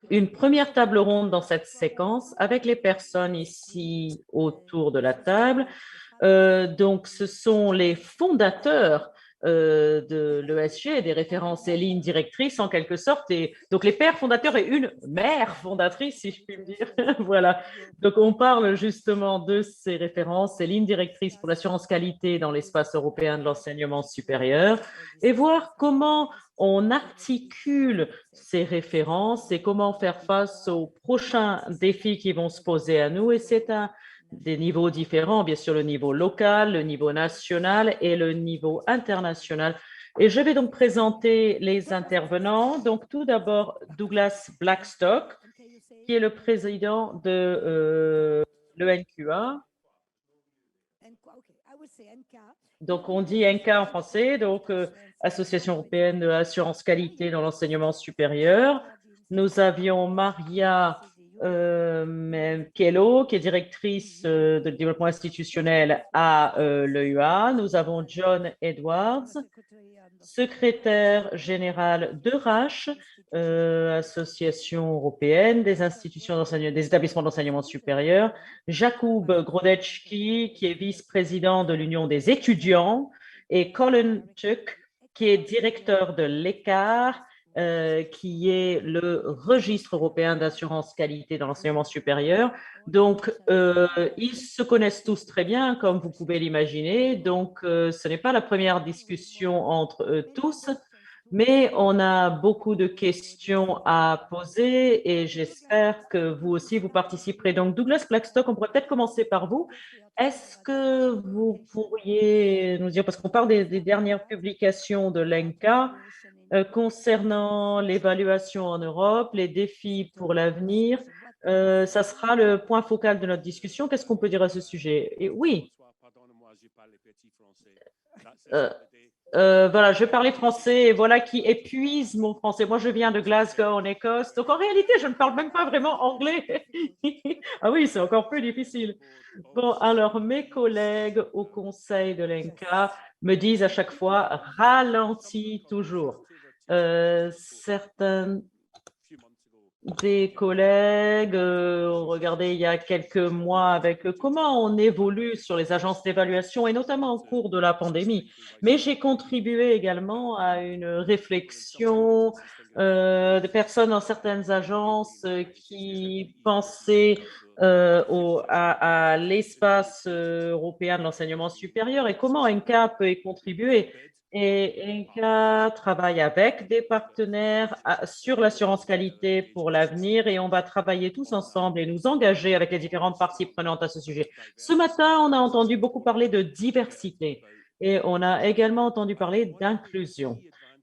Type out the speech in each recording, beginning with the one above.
une première table ronde dans cette séquence avec les personnes ici autour de la table. Donc, ce sont les fondateurs de l'ESG, des références et lignes directrices en quelque sorte. Et donc, les pères fondateurs et une mère fondatrice, si je puis me dire. Voilà. Donc, on parle justement de ces références et lignes directrices pour l'assurance qualité dans l'espace européen de l'enseignement supérieur et voir comment on articule ces références et comment faire face aux prochains défis qui vont se poser à nous. Et c'est des niveaux différents, bien sûr le niveau local, le niveau national et le niveau international. Et je vais donc présenter les intervenants. Donc tout d'abord Douglas Blackstock, qui est le président de l'ENQA. Donc on dit NK en français, donc Association européenne de l'assurance qualité dans l'enseignement supérieur. Nous avions Maria Kello, qui est directrice de développement institutionnel à l'EUA. Nous avons John Edwards, secrétaire général de RACH, Association européenne des institutions d'enseignement, des établissements d'enseignement supérieur, Jakub Grodecki, qui est vice-président de l'Union des étudiants, et Colin Tuck, qui est directeur de l'ECAR, qui est le registre européen d'assurance qualité dans l'enseignement supérieur. Donc, ils se connaissent tous très bien, comme vous pouvez l'imaginer. Donc, ce n'est pas la première discussion entre eux tous, mais on a beaucoup de questions à poser et j'espère que vous aussi, vous participerez. Donc, Douglas Blackstock, on pourrait peut-être commencer par vous. Est-ce que vous pourriez nous dire, parce qu'on parle des dernières publications de l'ENCA, concernant l'évaluation en Europe, les défis pour l'avenir. Ça sera le point focal de notre discussion. Qu'est-ce qu'on peut dire à ce sujet? Et oui, euh, voilà, je parlais français et voilà qui épuise mon français. Moi, je viens de Glasgow, en Écosse. Donc, en réalité, je ne parle même pas vraiment anglais. Ah oui, c'est encore plus difficile. Bon, alors, mes collègues au conseil de l'ENCA me disent à chaque fois, ralentis toujours. Certains des collègues ont regardé il y a quelques mois avec comment on évolue sur les agences d'évaluation et notamment au cours de la pandémie. Mais j'ai contribué également à une réflexion de personnes dans certaines agences qui pensaient à l'espace européen de l'enseignement supérieur et comment ENCA peut y contribuer. Et ENCA travaille avec des partenaires sur l'assurance qualité pour l'avenir et on va travailler tous ensemble et nous engager avec les différentes parties prenantes à ce sujet. Ce matin, on a entendu beaucoup parler de diversité et on a également entendu parler d'inclusion.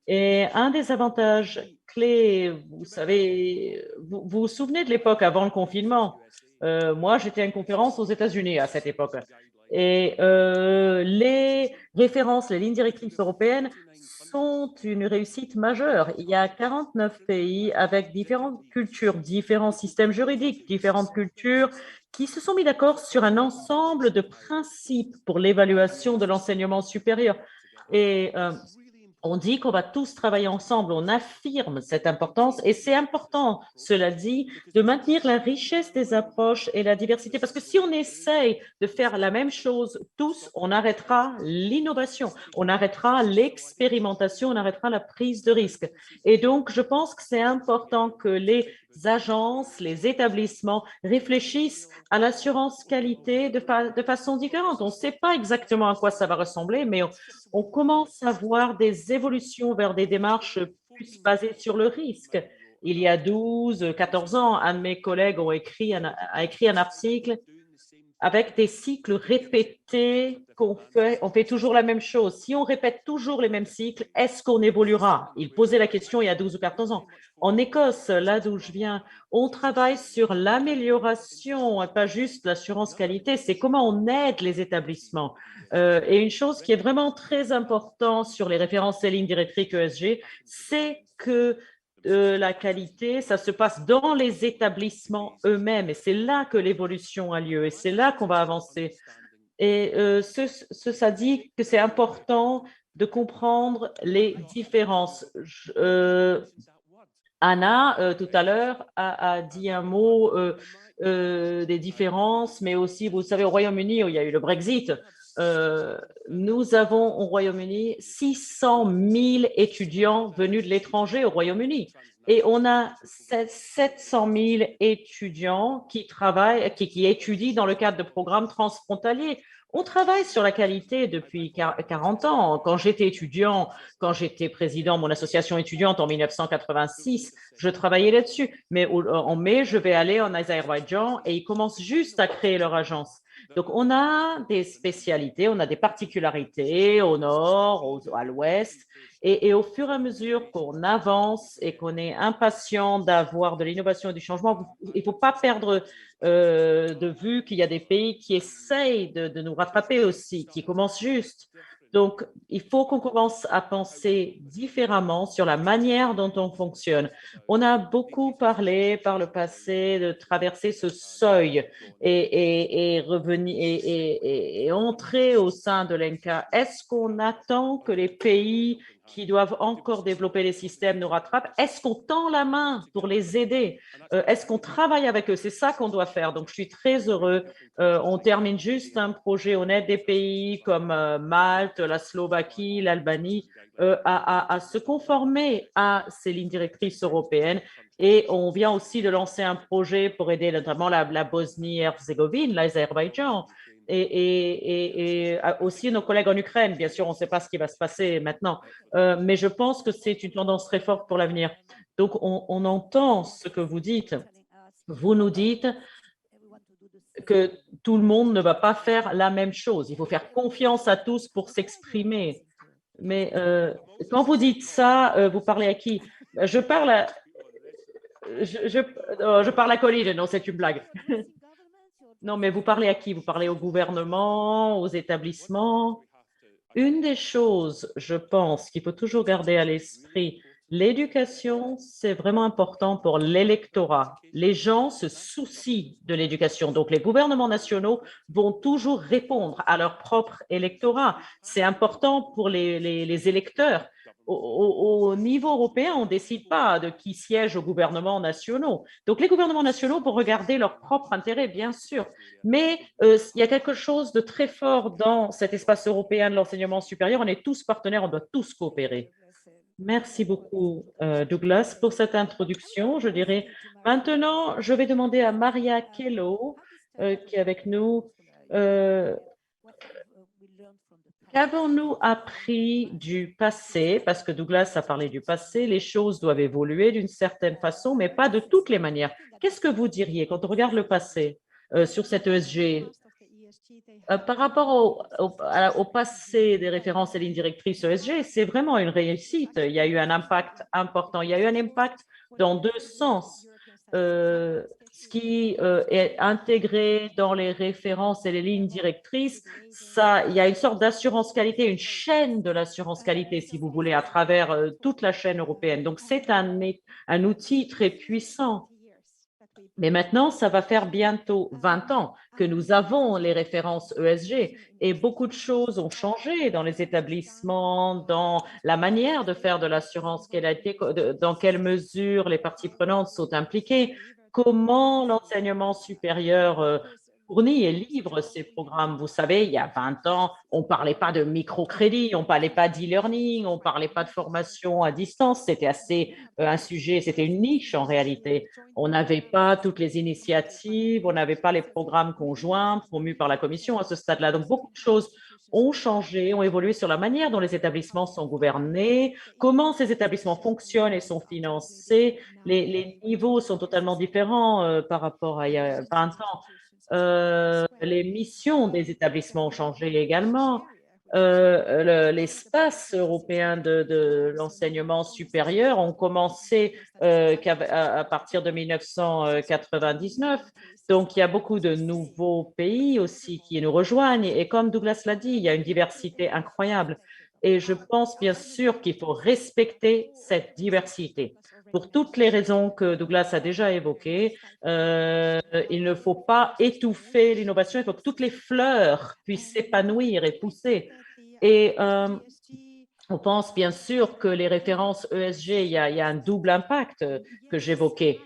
Et un des avantages clés, vous savez, vous souvenez de l'époque avant le confinement? Moi, j'étais à une conférence aux États-Unis à cette époque. Et les références, les lignes directrices européennes sont une réussite majeure. Il y a 49 pays avec différentes cultures, différents systèmes juridiques, différentes cultures qui se sont mis d'accord sur un ensemble de principes pour l'évaluation de l'enseignement supérieur. Et on dit qu'on va tous travailler ensemble, on affirme cette importance et c'est important, cela dit, de maintenir la richesse des approches et la diversité parce que si on essaye de faire la même chose tous, on arrêtera l'innovation, on arrêtera l'expérimentation, on arrêtera la prise de risque. Et donc, je pense que c'est important que les agences, les établissements réfléchissent à l'assurance qualité de façon différente. On ne sait pas exactement à quoi ça va ressembler, mais on commence à voir des évolutions vers des démarches plus basées sur le risque. Il y a 12, 14 ans, un de mes collègues a écrit un article avec des cycles répétés on fait toujours la même chose. Si on répète toujours les mêmes cycles, est-ce qu'on évoluera? Il posait la question il y a 12 ou 14 ans. En Écosse, là d'où je viens, on travaille sur l'amélioration, pas juste l'assurance qualité, c'est comment on aide les établissements. Et une chose qui est vraiment très importante sur les références et lignes directrices ESG, c'est que la qualité, ça se passe dans les établissements eux-mêmes et c'est là que l'évolution a lieu et c'est là qu'on va avancer. Et ça dit que c'est important de comprendre les différences. Anna, tout à l'heure, a dit un mot des différences, mais aussi, vous savez, au Royaume-Uni, où il y a eu le Brexit, euh, nous avons au Royaume-Uni 600 000 étudiants venus de l'étranger au Royaume-Uni. Et on a 700 000 étudiants qui travaillent, qui étudient dans le cadre de programmes transfrontaliers. On travaille sur la qualité depuis 40 ans. Quand j'étais étudiant, quand j'étais président de mon association étudiante en 1986, je travaillais là-dessus. Mais en mai, je vais aller en Azerbaïdjan et ils commencent juste à créer leur agence. Donc, on a des spécialités, on a des particularités au nord, à l'ouest. Et au fur et à mesure qu'on avance et qu'on est impatient d'avoir de l'innovation et du changement, il ne faut pas perdre de vue qu'il y a des pays qui essayent de nous rattraper aussi, qui commencent juste. Donc, il faut qu'on commence à penser différemment sur la manière dont on fonctionne. On a beaucoup parlé par le passé de traverser ce seuil et revenir et entrer au sein de l'ENCA. Est-ce qu'on attend que les pays qui doivent encore développer les systèmes nous rattrapent? Est-ce qu'on tend la main pour les aider? Est-ce qu'on travaille avec eux? C'est ça qu'on doit faire. Donc, je suis très heureux. On termine juste un projet honnête des pays comme Malte, la Slovaquie, l'Albanie, à se conformer à ces lignes directrices européennes. Et on vient aussi de lancer un projet pour aider notamment la Bosnie-Herzégovine, l'Azerbaïdjan, et aussi nos collègues en Ukraine. Bien sûr, on ne sait pas ce qui va se passer maintenant, mais je pense que c'est une tendance très forte pour l'avenir. Donc, on entend ce que vous dites. Vous nous dites que tout le monde ne va pas faire la même chose. Il faut faire confiance à tous pour s'exprimer. Mais quand vous dites ça, vous parlez à qui? Je parle à, je parle à Colline, non, c'est une blague. Non, mais vous parlez à qui? Vous parlez au gouvernement, aux établissements? Une des choses, je pense, qu'il faut toujours garder à l'esprit, l'éducation, c'est vraiment important pour l'électorat. Les gens se soucient de l'éducation. Donc, les gouvernements nationaux vont toujours répondre à leur propre électorat. C'est important pour les électeurs. Au niveau européen, on ne décide pas de qui siège aux gouvernements nationaux. Donc, les gouvernements nationaux vont regarder leur propre intérêt, bien sûr. Mais il y a quelque chose de très fort dans cet espace européen de l'enseignement supérieur. On est tous partenaires, on doit tous coopérer. Merci beaucoup, Douglas, pour cette introduction. Je dirais maintenant, je vais demander à Maria Kello, qui est avec nous. Euh, Qu'avons-nous appris du passé? Parce que Douglas a parlé du passé, les choses doivent évoluer d'une certaine façon, mais pas de toutes les manières. Qu'est-ce que vous diriez quand on regarde le passé sur cette ESG? Par rapport au passé des références et lignes directrices ESG, c'est vraiment une réussite. Il y a eu un impact important. Il y a eu un impact dans deux sens. Ce qui est intégré dans les références et les lignes directrices, ça, il y a une sorte d'assurance qualité, une chaîne de l'assurance qualité, si vous voulez, à travers toute la chaîne européenne. Donc, c'est un outil très puissant. Mais maintenant, ça va faire bientôt 20 ans que nous avons les références ESG et beaucoup de choses ont changé dans les établissements, dans la manière de faire de l'assurance, dans quelle mesure les parties prenantes sont impliquées, comment l'enseignement supérieur fournit et livre ces programmes. Vous savez, il y a 20 ans, on ne parlait pas de microcrédit, on ne parlait pas d'e-learning, on ne parlait pas de formation à distance. C'était assez un sujet, c'était une niche en réalité. On n'avait pas toutes les initiatives, on n'avait pas les programmes conjoints promus par la Commission à ce stade-là. Donc, beaucoup de choses ont changé, ont évolué sur la manière dont les établissements sont gouvernés, comment ces établissements fonctionnent et sont financés. Les niveaux sont totalement différents par rapport à il y a 20 ans. Les missions des établissements ont changé également. L'espace européen de l'enseignement supérieur ont commencé à partir de 1999. Donc, il y a beaucoup de nouveaux pays aussi qui nous rejoignent. Et comme Douglas l'a dit, il y a une diversité incroyable. Et je pense bien sûr qu'il faut respecter cette diversité. Pour toutes les raisons que Douglas a déjà évoquées, il ne faut pas étouffer l'innovation, il faut que toutes les fleurs puissent s'épanouir et pousser. Et On pense bien sûr que les références ESG, il y a un double impact que j'évoquais.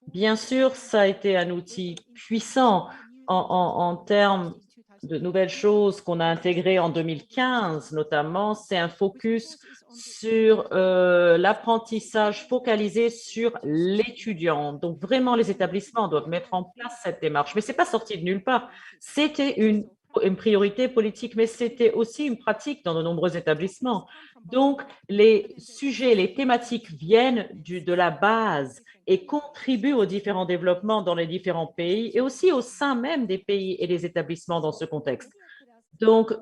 Bien sûr, ça a été un outil puissant en termes de nouvelles choses qu'on a intégrées en 2015, notamment, c'est un focus sur l'apprentissage focalisé sur l'étudiant. Donc, vraiment, les établissements doivent mettre en place cette démarche. Mais ce n'est pas sorti de nulle part. C'était une priorité politique, mais c'était aussi une pratique dans de nombreux établissements. Donc, les sujets, les thématiques viennent de la base et contribuent aux différents développements dans les différents pays et aussi au sein même des pays et des établissements dans ce contexte. Donc,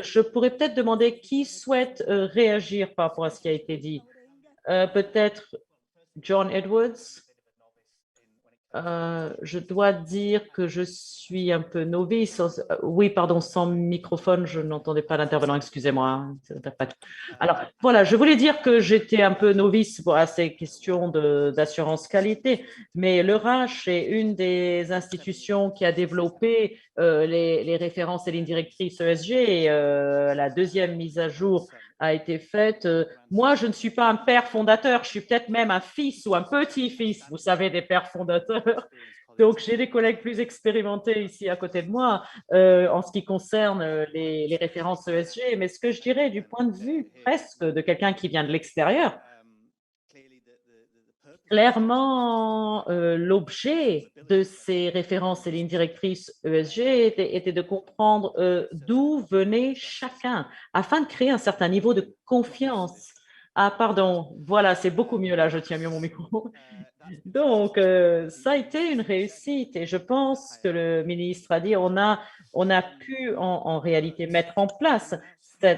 je pourrais peut-être demander qui souhaite réagir par rapport à ce qui a été dit. Peut-être John Edwards. Je dois dire que je suis un peu novice. Oui, pardon, sans microphone, je n'entendais pas l'intervenant, excusez-moi. Alors, voilà, je voulais dire que j'étais un peu novice à ces questions d'assurance qualité, mais le RH est une des institutions qui a développé les références et lignes directrices ESG et la deuxième mise à jour a été faite. Moi, je ne suis pas un père fondateur, je suis peut-être même un fils ou un petit-fils, vous savez, des pères fondateurs. Donc, j'ai des collègues plus expérimentés ici à côté de moi en ce qui concerne les références ESG. Mais ce que je dirais du point de vue presque de quelqu'un qui vient de l'extérieur, clairement, l'objet de ces références et lignes directrices ESG était de comprendre d'où venait chacun afin de créer un certain niveau de confiance. Ah, pardon, voilà, c'est beaucoup mieux là, je tiens mieux mon micro. Donc, ça a été une réussite et je pense que le ministre a dit on a pu en réalité mettre en place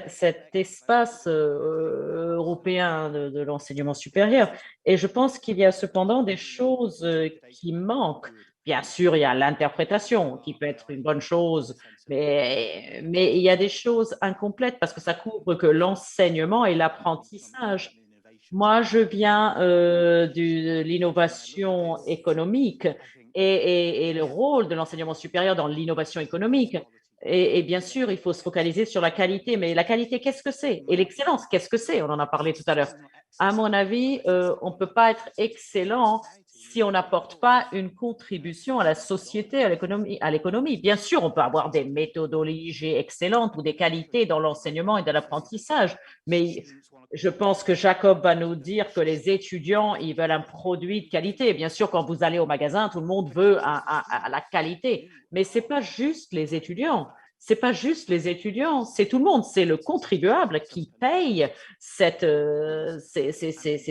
cet espace européen de l'enseignement supérieur. Et je pense qu'il y a cependant des choses qui manquent. Bien sûr, il y a l'interprétation qui peut être une bonne chose, mais il y a des choses incomplètes parce que ça couvre que l'enseignement et l'apprentissage. Moi, je viens de l'innovation économique et le rôle de l'enseignement supérieur dans l'innovation économique. Et bien sûr, il faut se focaliser sur la qualité. Mais la qualité, qu'est-ce que c'est? Et l'excellence, qu'est-ce que c'est? On en a parlé tout à l'heure. À mon avis, on ne peut pas être excellent si on n'apporte pas une contribution à la société, à l'économie. Bien sûr, on peut avoir des méthodologies excellentes ou des qualités dans l'enseignement et dans l'apprentissage, mais je pense que Jacob va nous dire que les étudiants, ils veulent un produit de qualité. Bien sûr, quand vous allez au magasin, tout le monde veut la qualité. Mais ce n'est pas juste les étudiants. C'est pas juste les étudiants, c'est tout le monde. C'est le contribuable qui paye ces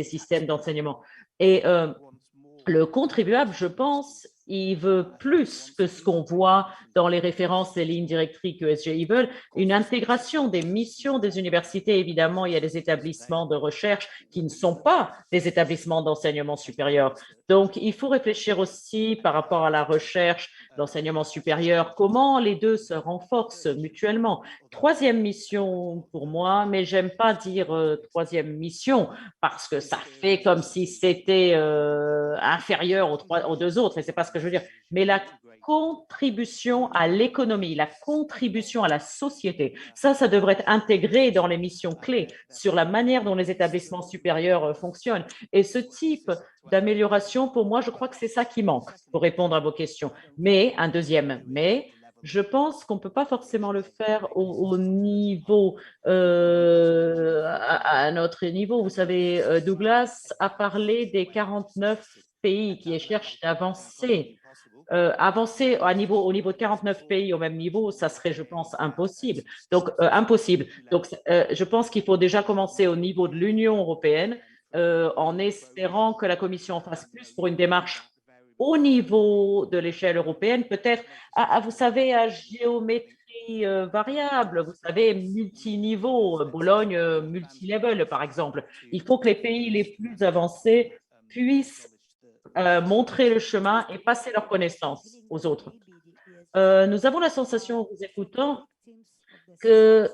systèmes d'enseignement. Et le contribuable, je pense, il veut plus que ce qu'on voit dans les références et lignes directrices ESG. Ils veulent une intégration des missions des universités. Évidemment, il y a des établissements de recherche qui ne sont pas des établissements d'enseignement supérieur. Donc, il faut réfléchir aussi par rapport à la recherche, l'enseignement supérieur, comment les deux se renforcent mutuellement. Troisième mission pour moi, mais j'aime pas dire troisième mission parce que ça fait comme si c'était inférieur aux deux autres, et c'est pas ce que je veux dire. Mais la contribution à l'économie, la contribution à la société, ça devrait être intégré dans les missions clés sur la manière dont les établissements supérieurs fonctionnent. Et ce type d'amélioration, pour moi, je crois que c'est ça qui manque pour répondre à vos questions. Mais, un deuxième mais, je pense qu'on ne peut pas forcément le faire au niveau, à notre niveau. Vous savez, Douglas a parlé des 49 pays qui cherchent à avancer. Avancer au niveau de 49 pays au même niveau, ça serait, je pense, impossible. Donc, impossible. Donc, je pense qu'il faut déjà commencer au niveau de l'Union européenne en espérant que la Commission en fasse plus pour une démarche au niveau de l'échelle européenne, peut-être, vous savez, à géométrie variable, vous savez, multiniveau, Bologne multilevel, par exemple. Il faut que les pays les plus avancés puissent montrer le chemin et passer leurs connaissances aux autres. Nous avons la sensation, en vous écoutant, que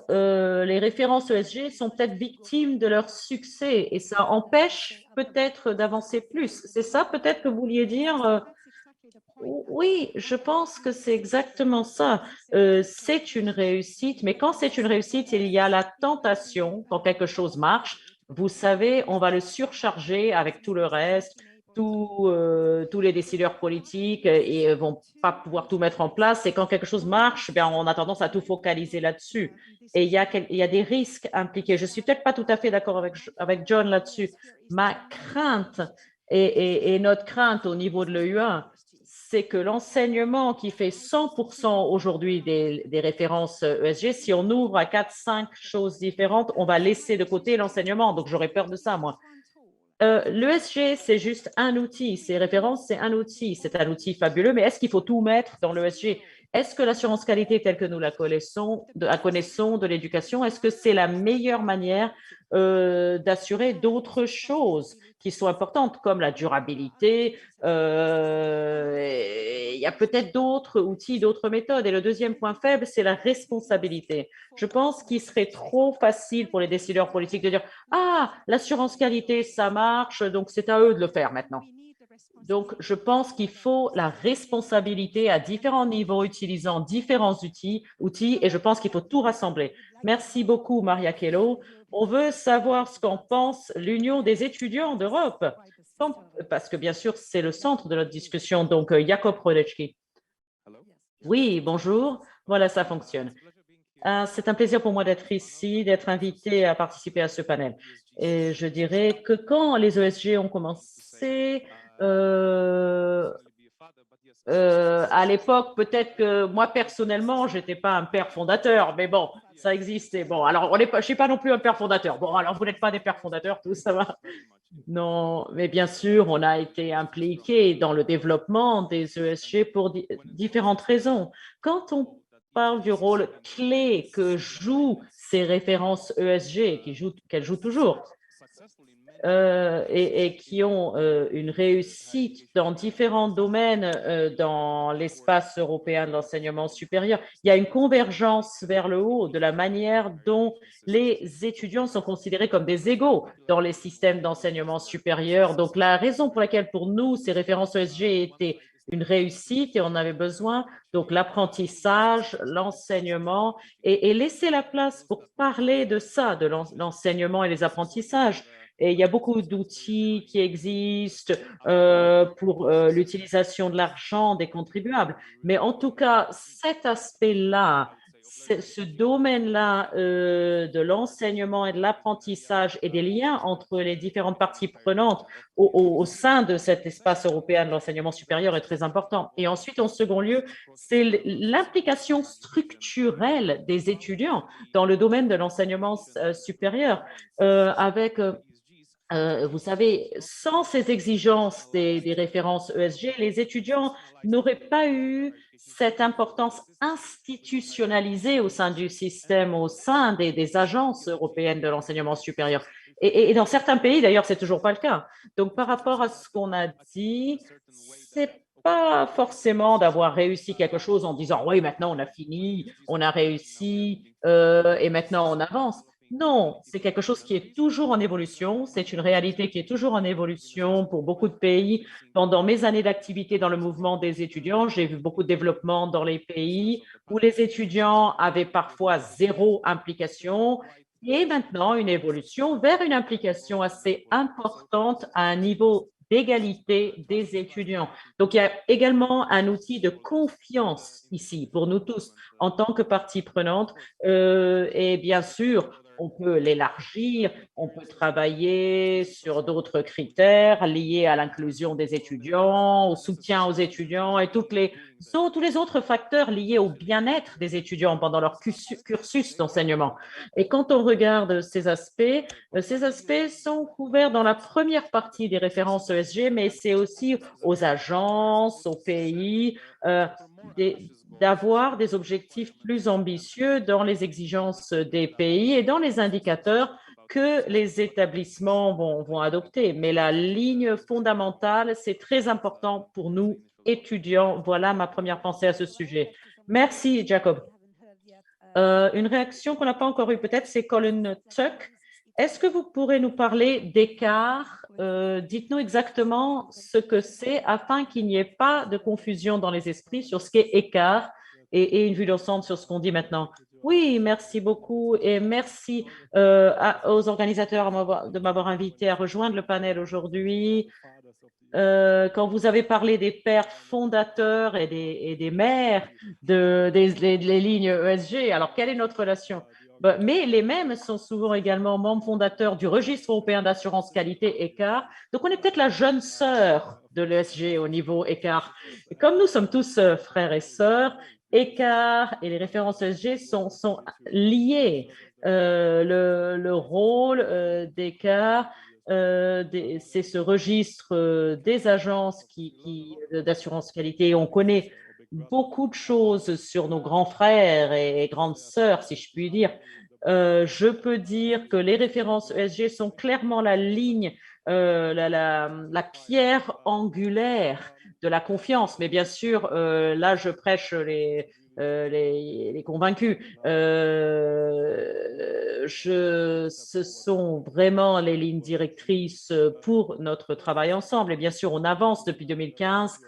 les références ESG sont peut-être victimes de leur succès et ça empêche peut-être d'avancer plus. C'est ça peut-être que vous vouliez dire Oui, je pense que c'est exactement ça. C'est une réussite, mais quand c'est une réussite, il y a la tentation, quand quelque chose marche, vous savez, on va le surcharger avec tout le reste. Tous les décideurs politiques et vont pas pouvoir tout mettre en place. Et quand quelque chose marche, bien, on a tendance à tout focaliser là-dessus. Et il y a des risques impliqués. Je suis peut-être pas tout à fait d'accord avec John là-dessus. Ma crainte et notre crainte au niveau de l'EU1, c'est que l'enseignement qui fait 100% aujourd'hui des références ESG, si on ouvre à 4, 5 choses différentes, on va laisser de côté l'enseignement. Donc, j'aurais peur de ça, moi. L'ESG, c'est juste un outil. Ces références, c'est un outil. C'est un outil fabuleux, mais est-ce qu'il faut tout mettre dans l'ESG? Est-ce que l'assurance qualité telle que nous la connaissons de l'éducation, est-ce que c'est la meilleure manière d'assurer d'autres choses qui sont importantes, comme la durabilité? Il y a peut-être d'autres outils, d'autres méthodes. Et le deuxième point faible, c'est la responsabilité. Je pense qu'il serait trop facile pour les décideurs politiques de dire ah, l'assurance qualité, ça marche, donc c'est à eux de le faire maintenant. Donc, je pense qu'il faut la responsabilité à différents niveaux utilisant différents outils et je pense qu'il faut tout rassembler. Merci beaucoup, Maria Kello. On veut savoir ce qu'en pense l'Union des étudiants d'Europe, parce que bien sûr, c'est le centre de notre discussion. Donc, Jakob Rodeczki. Oui, bonjour. Voilà, ça fonctionne. C'est un plaisir pour moi d'être ici, d'être invité à participer à ce panel. Et je dirais que quand les ESG ont commencé, euh, à l'époque, peut-être que moi personnellement, j'étais pas un père fondateur, mais bon, ça existait. Bon, alors je suis pas non plus un père fondateur. Bon, alors vous n'êtes pas des pères fondateurs, tout ça va. Non, mais bien sûr, on a été impliqué dans le développement des ESG pour différentes raisons. Quand on parle du rôle clé que jouent ces références ESG, qu'elles jouent toujours, et qui ont une réussite dans différents domaines dans l'espace européen de l'enseignement supérieur. Il y a une convergence vers le haut de la manière dont les étudiants sont considérés comme des égaux dans les systèmes d'enseignement supérieur. Donc, la raison pour laquelle, pour nous, ces références ESG étaient une réussite et on avait besoin, donc l'apprentissage, l'enseignement, et laisser la place pour parler de ça, de l'enseignement et les apprentissages. Et il y a beaucoup d'outils qui existent pour l'utilisation de l'argent des contribuables. Mais en tout cas, cet aspect-là, ce domaine-là de l'enseignement et de l'apprentissage et des liens entre les différentes parties prenantes au sein de cet espace européen de l'enseignement supérieur est très important. Et ensuite, en second lieu, c'est l'implication structurelle des étudiants dans le domaine de l'enseignement supérieur avec vous savez, sans ces exigences des références ESG, les étudiants n'auraient pas eu cette importance institutionnalisée au sein du système, au sein des agences européennes de l'enseignement supérieur. Et dans certains pays, d'ailleurs, c'est toujours pas le cas. Donc, par rapport à ce qu'on a dit, c'est pas forcément d'avoir réussi quelque chose en disant oui, maintenant on a fini, on a réussi et maintenant on avance. Non, c'est quelque chose qui est toujours en évolution. C'est une réalité qui est toujours en évolution pour beaucoup de pays. Pendant mes années d'activité dans le mouvement des étudiants, j'ai vu beaucoup de développement dans les pays où les étudiants avaient parfois zéro implication et maintenant une évolution vers une implication assez importante à un niveau d'égalité des étudiants. Donc, il y a également un outil de confiance ici pour nous tous en tant que partie prenante. Et bien sûr, on peut l'élargir, on peut travailler sur d'autres critères liés à l'inclusion des étudiants, au soutien aux étudiants et tous les autres facteurs liés au bien-être des étudiants pendant leur cursus d'enseignement. Et quand on regarde ces aspects sont couverts dans la première partie des références ESG, mais c'est aussi aux agences, aux pays, d'avoir des objectifs plus ambitieux dans les exigences des pays et dans les indicateurs que les établissements vont adopter. Mais la ligne fondamentale, c'est très important pour nous, étudiants. Voilà ma première pensée à ce sujet. Merci, Jacob. Une réaction qu'on n'a pas encore eue, peut-être, c'est Colin Tuck Est-ce que vous pourrez nous parler d'écart? Dites-nous exactement ce que c'est afin qu'il n'y ait pas de confusion dans les esprits sur ce qu'est écart et une vue d'ensemble sur ce qu'on dit maintenant. Oui, merci beaucoup et merci aux organisateurs de m'avoir invité à rejoindre le panel aujourd'hui. Quand vous avez parlé des pères fondateurs et des mères des lignes ESG, alors quelle est notre relation? Mais les mêmes sont souvent également membres fondateurs du registre européen d'assurance qualité écart. Donc, on est peut-être la jeune sœur de l'ESG au niveau écart. Et comme nous sommes tous frères et sœurs, écart et les références ESG sont liés. Le rôle d'écart, c'est ce registre des agences d'assurance qualité. On connaît beaucoup de choses sur nos grands frères et grandes sœurs, si je puis dire. Je peux dire que les références ESG sont clairement la ligne, la pierre angulaire de la confiance. Mais bien sûr, là, je prêche les convaincus. Ce sont vraiment les lignes directrices pour notre travail ensemble. Et bien sûr, on avance depuis 2015.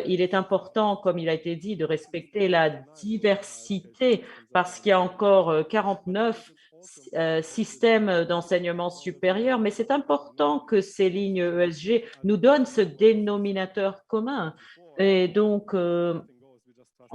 Il est important, comme il a été dit, de respecter la diversité parce qu'il y a encore 49 systèmes d'enseignement supérieur, mais c'est important que ces lignes ESG nous donnent ce dénominateur commun. Et donc, on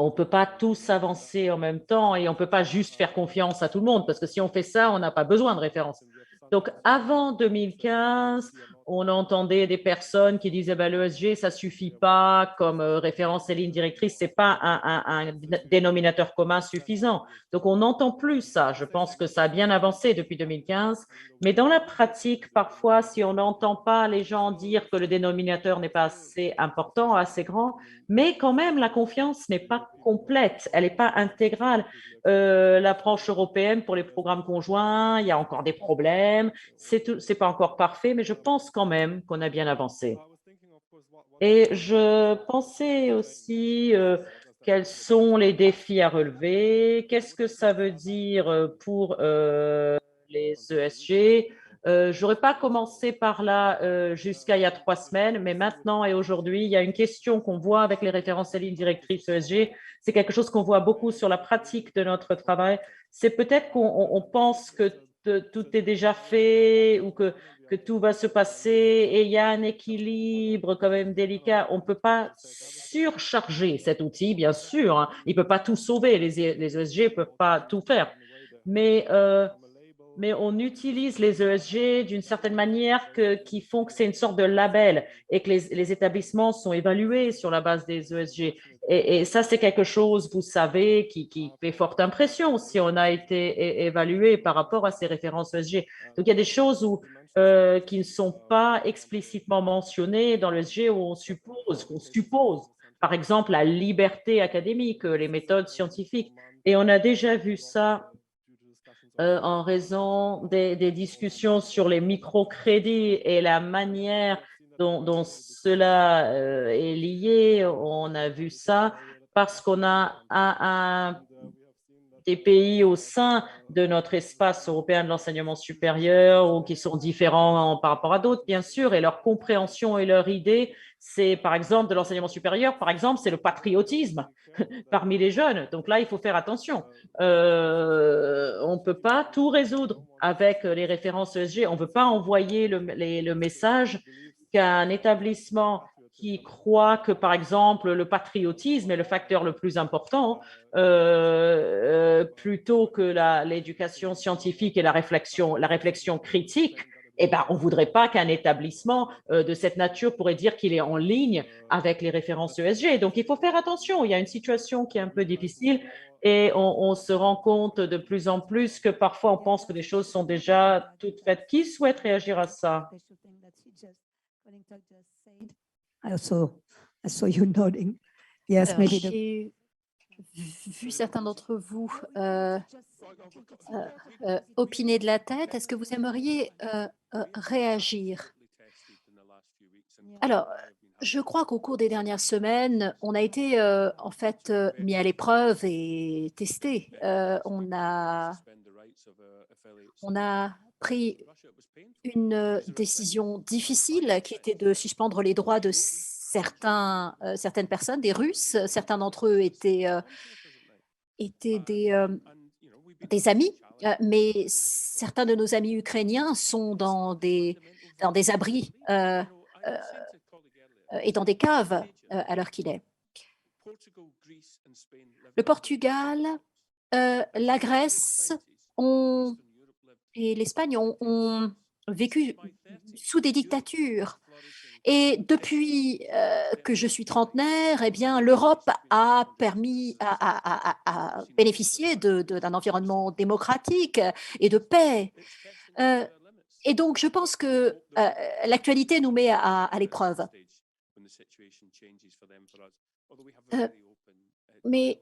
ne peut pas tous avancer en même temps et on ne peut pas juste faire confiance à tout le monde parce que si on fait ça, on n'a pas besoin de référence. Donc, avant 2015, on entendait des personnes qui disaient bah, l'ESG, ça ne suffit pas comme référence et ligne directrice, ce n'est pas un dénominateur commun suffisant. Donc, on n'entend plus ça. Je pense que ça a bien avancé depuis 2015. Mais dans la pratique, parfois, si on n'entend pas les gens dire que le dénominateur n'est pas assez important, assez grand, mais quand même, la confiance n'est pas complète, elle n'est pas intégrale. L'approche européenne pour les programmes conjoints, il y a encore des problèmes, c'est pas encore parfait, mais je pense quand même qu'on a bien avancé. Et je pensais aussi quels sont les défis à relever, qu'est-ce que ça veut dire pour les ESG. Je n'aurais pas commencé par là jusqu'à il y a 3 semaines, mais maintenant et aujourd'hui, il y a une question qu'on voit avec les références et lignes directrices ESG. C'est quelque chose qu'on voit beaucoup sur la pratique de notre travail. C'est peut-être qu'on pense que tout est déjà fait ou que tout va se passer et il y a un équilibre quand même délicat. On ne peut pas surcharger cet outil, bien sûr, hein. Il ne peut pas tout sauver, les ESG ne peuvent pas tout faire. Mais on utilise les ESG d'une certaine manière qui font que c'est une sorte de label et que les établissements sont évalués sur la base des ESG. Et ça, c'est quelque chose, vous savez, qui fait forte impression si on a été évalué par rapport à ces références ESG. Donc, il y a des choses qui ne sont pas explicitement mentionnées dans le ESG où qu'on suppose, par exemple, la liberté académique, les méthodes scientifiques. Et on a déjà vu ça en raison des discussions sur les microcrédits et la manière dont cela est lié. On a vu ça parce qu'on a des pays au sein de notre espace européen de l'enseignement supérieur ou qui sont différents par rapport à d'autres, bien sûr, et leur compréhension et leur idée, c'est par exemple de l'enseignement supérieur, par exemple, c'est le patriotisme parmi les jeunes. Donc là, il faut faire attention. On ne peut pas tout résoudre avec les références ESG. On ne veut pas envoyer le message qu'un établissement qui croit que, par exemple, le patriotisme est le facteur le plus important, plutôt que l'éducation scientifique et la réflexion critique, eh ben, on ne voudrait pas qu'un établissement de cette nature pourrait dire qu'il est en ligne avec les références ESG. Donc, il faut faire attention. Il y a une situation qui est un peu difficile et on se rend compte de plus en plus que parfois on pense que les choses sont déjà toutes faites. Qui souhaite réagir à ça? I saw you nodding. Yes, Alors, maybe j'ai vu certains d'entre vous opiner de la tête. Est-ce que vous aimeriez réagir? Alors, je crois qu'au cours des dernières semaines, on a été en fait mis à l'épreuve et testé. On a pris une décision difficile qui était de suspendre les droits de certaines personnes, des Russes. Certains d'entre eux étaient des amis, mais certains de nos amis ukrainiens sont dans des abris et dans des caves à l'heure qu'il est. Le Portugal, la Grèce et l'Espagne ont vécu sous des dictatures. Et depuis que je suis trentenaire, eh bien, l'Europe a bénéficié d'un environnement démocratique et de paix. Et donc, je pense que l'actualité nous met à l'épreuve. Mais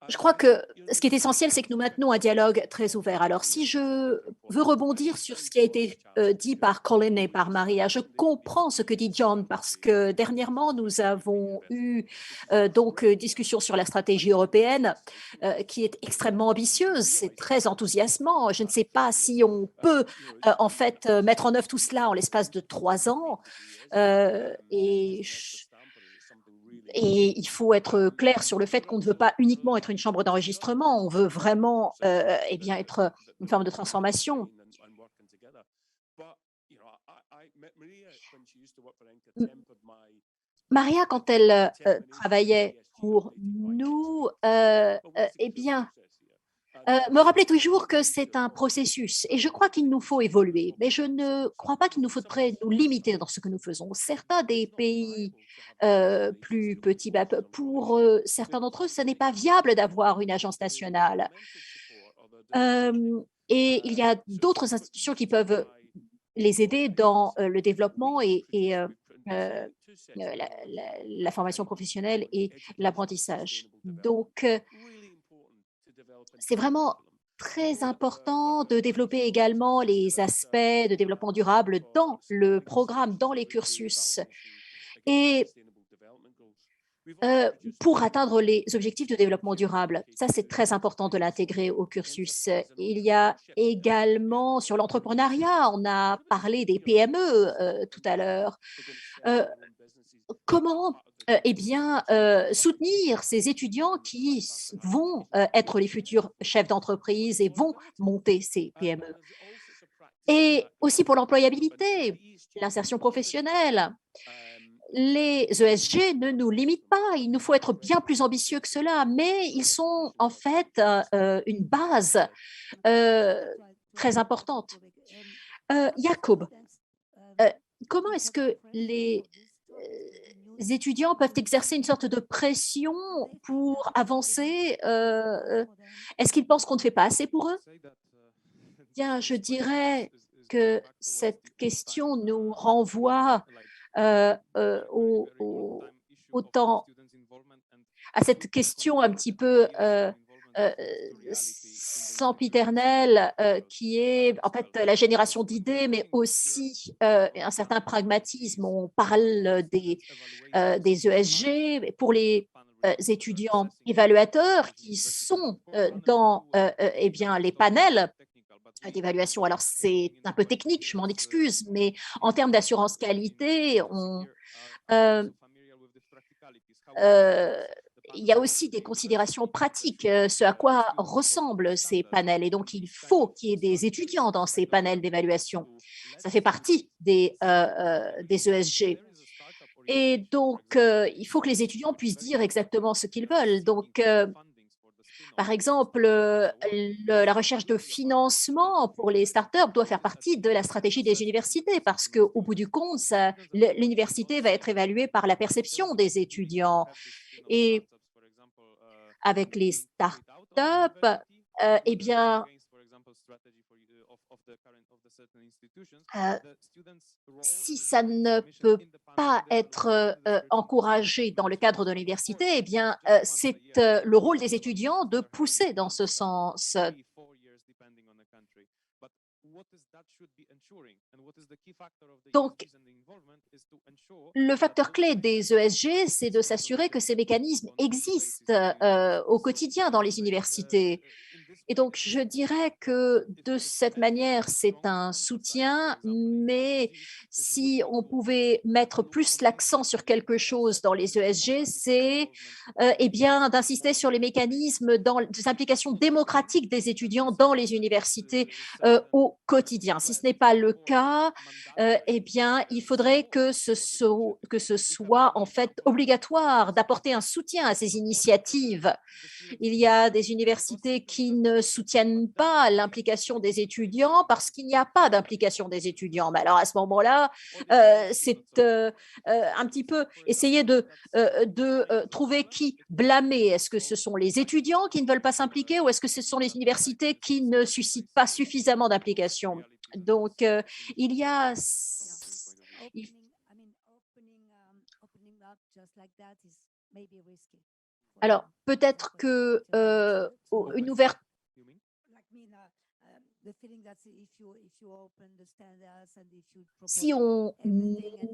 je crois que ce qui est essentiel, c'est que nous maintenons un dialogue très ouvert. Alors, si je veux rebondir sur ce qui a été dit par Colin et par Maria, je comprends ce que dit John parce que dernièrement, nous avons eu discussion sur la stratégie européenne qui est extrêmement ambitieuse. C'est très enthousiasmant. Je ne sais pas si on peut en fait mettre en œuvre tout cela en l'espace de 3 ans. Et il faut être clair sur le fait qu'on ne veut pas uniquement être une chambre d'enregistrement, on veut vraiment être une forme de transformation. Maria, quand elle travaillait pour nous, me rappelait toujours que c'est un processus et je crois qu'il nous faut évoluer, mais je ne crois pas qu'il nous faudrait nous limiter dans ce que nous faisons. Certains des pays plus petits, pour certains d'entre eux, ce n'est pas viable d'avoir une agence nationale. Et il y a d'autres institutions qui peuvent les aider dans le développement et la formation professionnelle et l'apprentissage. Donc, c'est vraiment très important de développer également les aspects de développement durable dans le programme, dans les cursus. Et pour atteindre les objectifs de développement durable, ça c'est très important de l'intégrer au cursus. Il y a également sur l'entrepreneuriat, on a parlé des PME tout à l'heure. Comment soutenir ces étudiants qui vont être les futurs chefs d'entreprise et vont monter ces PME. Et aussi pour l'employabilité, l'insertion professionnelle. Les ESG ne nous limitent pas, il nous faut être bien plus ambitieux que cela, mais ils sont en fait une base très importante. Jacob, comment est-ce que les étudiants peuvent exercer une sorte de pression pour avancer? Est-ce qu'ils pensent qu'on ne fait pas assez pour eux? Bien, je dirais que cette question nous renvoie à cette question un petit peu sempiternelle qui est en fait la génération d'idées, mais aussi un certain pragmatisme. On parle des ESG pour les étudiants évaluateurs qui sont dans les panels d'évaluation. Alors, c'est un peu technique, je m'en excuse, mais en termes d'assurance qualité, il y a aussi des considérations pratiques, ce à quoi ressemblent ces panels. Et donc, il faut qu'il y ait des étudiants dans ces panels d'évaluation. Ça fait partie des ESG. Et donc, il faut que les étudiants puissent dire exactement ce qu'ils veulent. Donc, par exemple, la recherche de financement pour les startups doit faire partie de la stratégie des universités parce qu'au bout du compte, l'université va être évaluée par la perception des étudiants. Et avec les startups, si ça ne peut pas être encouragé dans le cadre de l'université, c'est le rôle des étudiants de pousser dans ce sens. Donc, le facteur clé des ESG, c'est de s'assurer que ces mécanismes existent au quotidien dans les universités. Et donc, je dirais que de cette manière, c'est un soutien, mais si on pouvait mettre plus l'accent sur quelque chose dans les ESG, c'est eh bien d'insister sur les mécanismes des implications démocratiques des étudiants dans les universités au quotidien. Si ce n'est pas le cas, eh bien, il faudrait que ce soit en fait obligatoire d'apporter un soutien à ces initiatives. Il y a des universités qui ne soutiennent pas l'implication des étudiants parce qu'il n'y a pas d'implication des étudiants. Mais alors à ce moment-là, c'est un petit peu essayer de trouver qui blâmer. Est-ce que ce sont les étudiants qui ne veulent pas s'impliquer ou est-ce que ce sont les universités qui ne suscitent pas suffisamment d'implication? Donc, il y a… Alors, peut-être que une ouverture… Si on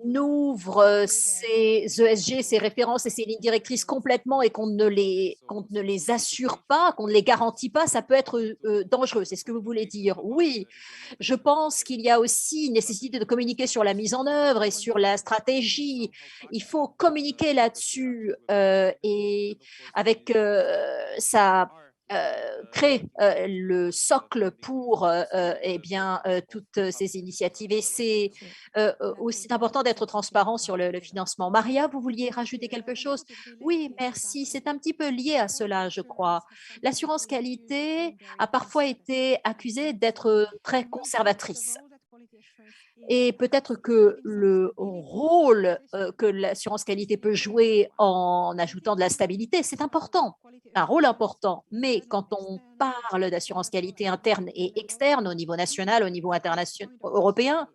ouvre ces ESG, ces références et ces lignes directrices complètement et qu'on ne les assure pas, qu'on ne les garantit pas, ça peut être dangereux. C'est ce que vous voulez dire? Oui, je pense qu'il y a aussi une nécessité de communiquer sur la mise en œuvre et sur la stratégie. Il faut communiquer là-dessus et avec créer le socle pour eh bien, toutes ces initiatives. Et c'est aussi important d'être transparent sur le financement. Maria, vous vouliez rajouter quelque chose? Oui, merci. C'est un petit peu lié à cela, je crois. L'assurance qualité a parfois été accusée d'être très conservatrice. Et peut-être que le rôle que l'assurance qualité peut jouer en ajoutant de la stabilité, c'est important, un rôle important. Mais quand on parle d'assurance qualité interne et externe au niveau national, au niveau international, européen,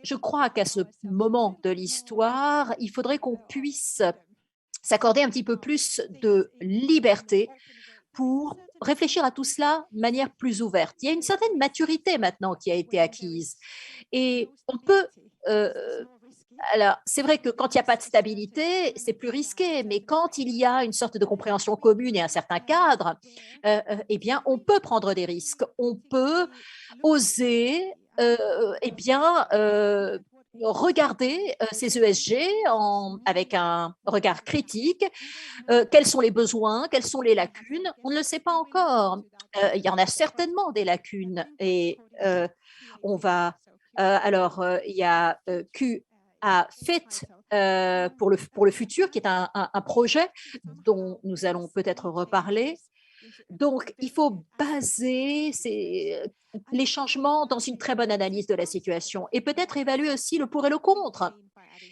je crois qu'à ce moment de l'histoire, il faudrait qu'on puisse s'accorder un petit peu plus de liberté pour réfléchir à tout cela de manière plus ouverte. Il y a une certaine maturité maintenant qui a été acquise. Et on peut… alors, c'est vrai que quand il n'y a pas de stabilité, c'est plus risqué, mais quand il y a une sorte de compréhension commune et un certain cadre, eh bien, on peut prendre des risques. On peut oser eh bien, regarder ces ESG avec un regard critique. Quels sont les besoins? Quelles sont les lacunes? On ne le sait pas encore. Il y en a certainement des lacunes et on va… alors, il y a Q a fait pour le futur, qui est un projet dont nous allons peut-être reparler. Donc, il faut baser les changements dans une très bonne analyse de la situation et peut-être évaluer aussi le pour et le contre.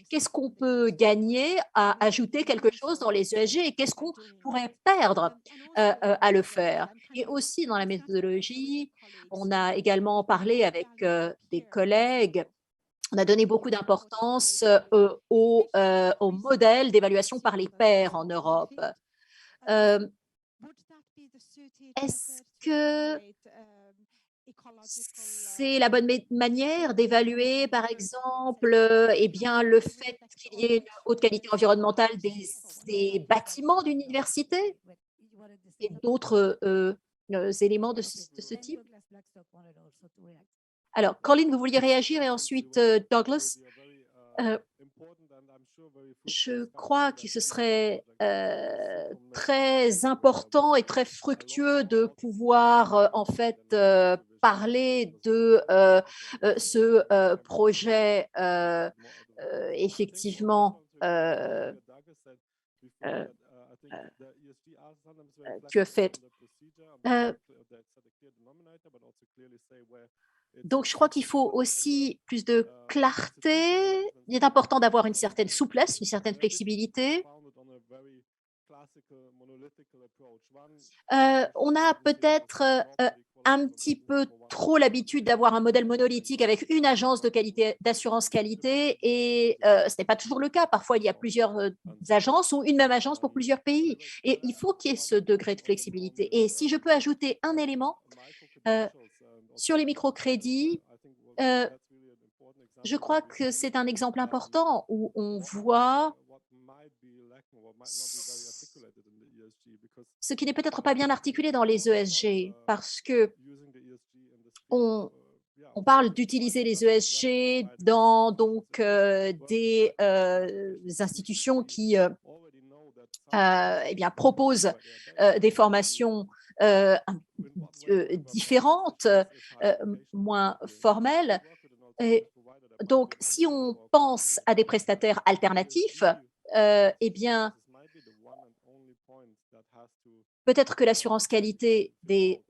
Qu'est-ce qu'on peut gagner à ajouter quelque chose dans les ESG et qu'est-ce qu'on pourrait perdre à le faire? Et aussi dans la méthodologie, on a également parlé avec des collègues, on a donné beaucoup d'importance au modèle d'évaluation par les pairs en Europe. Est-ce que c'est la bonne manière d'évaluer, par exemple, eh bien, le fait qu'il y ait une haute qualité environnementale des bâtiments d'une université et d'autres éléments de ce type? Alors, Colin, vous vouliez réagir et ensuite Douglas. Je crois que ce serait très important et très fructueux de pouvoir en fait parler de ce projet effectivement que fait. Donc, je crois qu'il faut aussi plus de clarté. Il est important d'avoir une certaine souplesse, une certaine flexibilité. On a peut-être un petit peu trop l'habitude d'avoir un modèle monolithique avec une agence de qualité, d'assurance qualité, et ce n'est pas toujours le cas. Parfois, il y a plusieurs agences ou une même agence pour plusieurs pays. Et il faut qu'il y ait ce degré de flexibilité. Et si je peux ajouter un élément, Sur les microcrédits, je crois que c'est un exemple important où on voit ce qui n'est peut-être pas bien articulé dans les ESG, parce que on parle d'utiliser les ESG dans des institutions qui eh bien, proposent des formations différentes, moins formelles. Et donc, si on pense à des prestataires alternatifs, eh bien, peut-être que l'assurance qualité des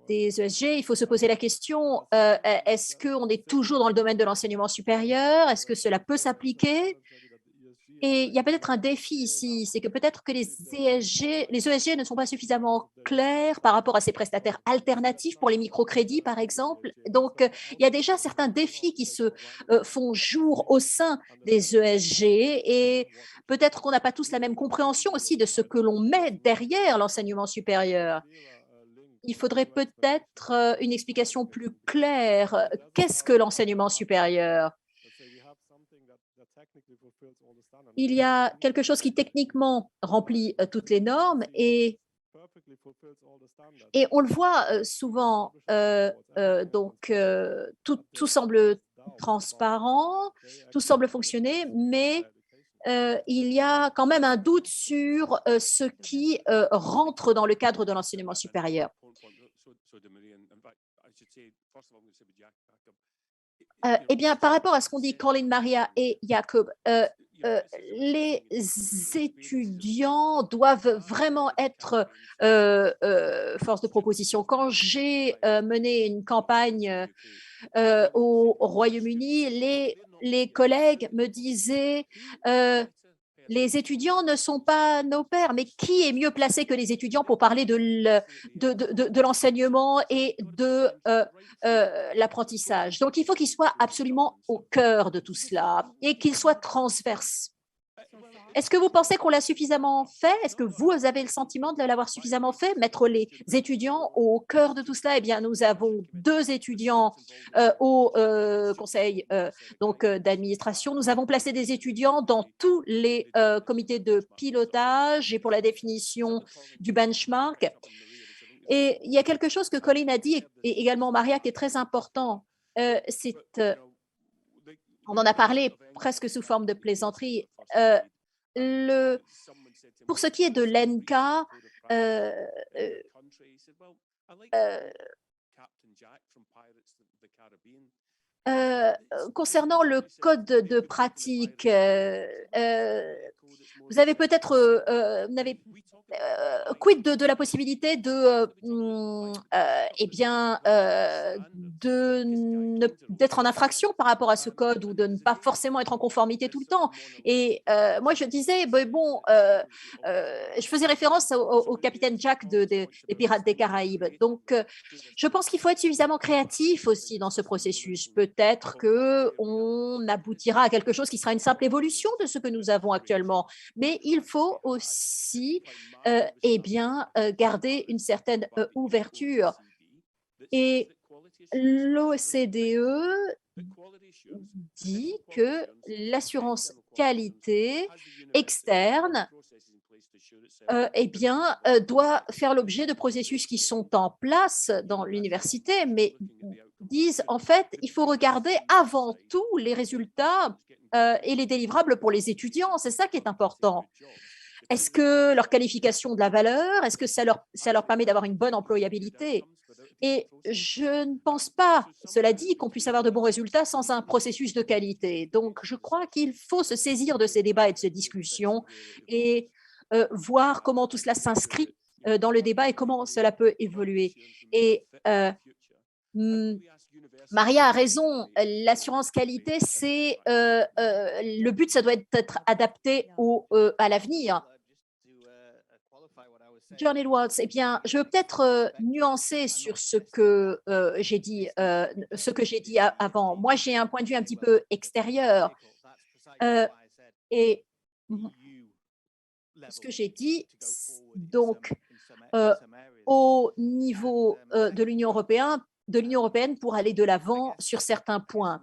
ESG, il faut se poser la question, est-ce qu'on est toujours dans le domaine de l'enseignement supérieur? Est-ce que cela peut s'appliquer? Et il y a peut-être un défi ici, c'est que peut-être que les ESG ne sont pas suffisamment clairs par rapport à ces prestataires alternatifs pour les microcrédits, par exemple. Donc, il y a déjà certains défis qui se font jour au sein des ESG et peut-être qu'on n'a pas tous la même compréhension aussi de ce que l'on met derrière l'enseignement supérieur. Il faudrait peut-être une explication plus claire. Qu'est-ce que l'enseignement supérieur? Il y a quelque chose qui techniquement remplit toutes les normes et on le voit souvent, tout semble transparent, tout semble fonctionner, mais il y a quand même un doute sur ce qui rentre dans le cadre de l'enseignement supérieur. Eh bien, par rapport à ce qu'ont dit Colin, Maria et Jacob, les étudiants doivent vraiment être force de proposition. Quand j'ai mené une campagne au Royaume-Uni, les collègues me disaient les étudiants ne sont pas nos pairs, mais qui est mieux placé que les étudiants pour parler de l'enseignement et de l'apprentissage? Donc, il faut qu'ils soient absolument au cœur de tout cela et qu'ils soient transverses. Est-ce que vous pensez qu'on l'a suffisamment fait? Est-ce que vous avez le sentiment de l'avoir suffisamment fait? Mettre les étudiants au cœur de tout cela? Eh bien, nous avons 2 étudiants au conseil d'administration. Nous avons placé des étudiants dans tous les comités de pilotage et pour la définition du benchmark. Et il y a quelque chose que Colin a dit et également Maria qui est très important. On en a parlé presque sous forme de plaisanterie. Pour ce qui est de l'ENCA, concernant le code de pratique, vous avez peut-être, quid de la possibilité d'être en infraction par rapport à ce code ou de ne pas forcément être en conformité tout le temps? Et moi, je disais, je faisais référence au capitaine Jack des Pirates des Caraïbes. Donc, je pense qu'il faut être suffisamment créatif aussi dans ce processus. Peut-être qu'on aboutira à quelque chose qui sera une simple évolution de ce que nous avons actuellement. Mais il faut aussi garder une certaine ouverture. Et l'OCDE dit que l'assurance qualité externe doit faire l'objet de processus qui sont en place dans l'université, mais disent en fait, il faut regarder avant tout les résultats et les délivrables pour les étudiants. C'est ça qui est important. Est-ce que leur qualification de la valeur, est-ce que ça leur permet d'avoir une bonne employabilité? Et je ne pense pas, cela dit, qu'on puisse avoir de bons résultats sans un processus de qualité. Donc, je crois qu'il faut se saisir de ces débats et de ces discussions et voir comment tout cela s'inscrit dans le débat et comment cela peut évoluer. Et Maria a raison, l'assurance qualité, c'est le but, ça doit être adapté à l'avenir. John Edwards, eh bien, je veux peut-être nuancer sur ce que j'ai dit avant. Moi, j'ai un point de vue un petit peu extérieur. Et ce que j'ai dit, donc, au niveau de l'Union européenne pour aller de l'avant sur certains points.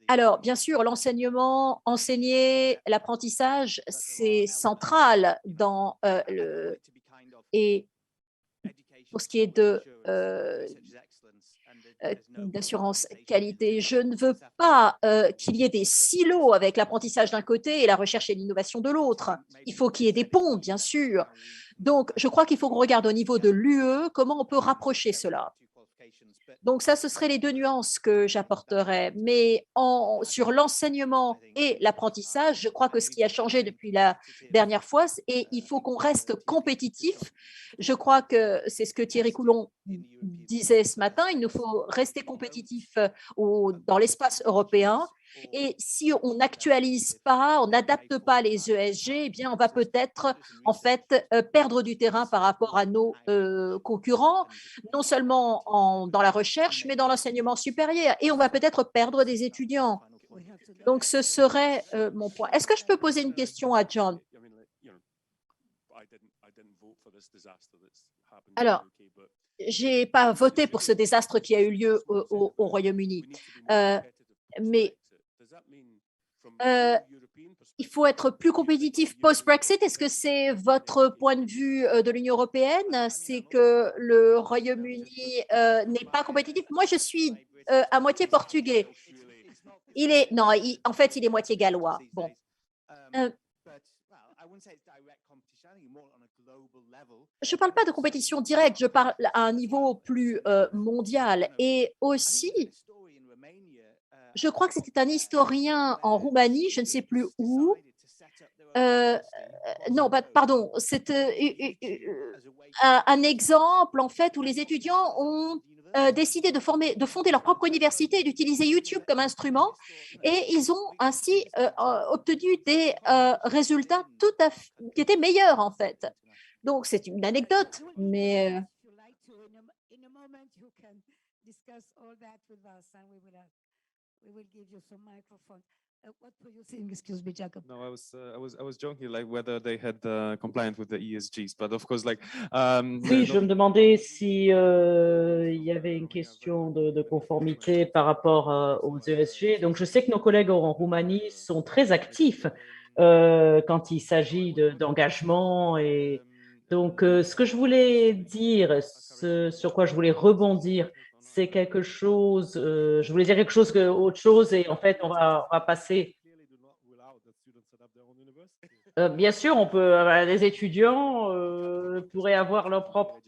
Alors, bien sûr, l'enseignement, enseigner, l'apprentissage, c'est central dans et pour ce qui est d'assurance qualité, je ne veux pas qu'il y ait des silos avec l'apprentissage d'un côté et la recherche et l'innovation de l'autre. Il faut qu'il y ait des ponts, bien sûr. Donc, je crois qu'il faut qu'on regarde au niveau de l'UE comment on peut rapprocher cela. Donc ça, ce seraient les deux nuances que j'apporterais. Mais sur l'enseignement et l'apprentissage, je crois que ce qui a changé depuis la dernière fois, et il faut qu'on reste compétitif. Je crois que c'est ce que Thierry Coulon disait ce matin, il nous faut rester compétitif dans l'espace européen. Et si on n'actualise pas, on n'adapte pas les ESG, eh bien, on va peut-être en fait perdre du terrain par rapport à nos concurrents, non seulement dans la recherche, mais dans l'enseignement supérieur. Et on va peut-être perdre des étudiants. Donc, ce serait mon point. Est-ce que je peux poser une question à John? Alors, je n'ai pas voté pour ce désastre qui a eu lieu au Royaume-Uni. Mais il faut être plus compétitif post-Brexit. Est-ce que c'est votre point de vue de l'Union européenne? C'est que le Royaume-Uni n'est pas compétitif? Moi, je suis à moitié portugais. En fait, il est moitié gallois. Bon. Je ne parle pas de compétition directe, je parle à un niveau plus mondial. Et aussi, je crois que c'était un historien en Roumanie, je ne sais plus où. Non, pardon, c'est un exemple en fait où les étudiants ont décidé de fonder leur propre université et d'utiliser YouTube comme instrument, et ils ont ainsi obtenu des résultats qui étaient meilleurs en fait. Donc c'est une anecdote, mais we will give you some microphone. What were you saying? Excuse me, Jacob. No, I was joking, like whether they had compliant with the ESGs, but of course, like. Oui, je me demandais si il y avait une question de conformité par rapport aux ESG. Donc, je sais que nos collègues en Roumanie sont très actifs quand il s'agit d'engagement. Et donc, ce que je voulais dire, sur quoi je voulais rebondir, c'est quelque chose, je voulais dire quelque chose autre chose, et en fait, on va passer. Bien sûr, on peut, les étudiants pourraient avoir leur propre.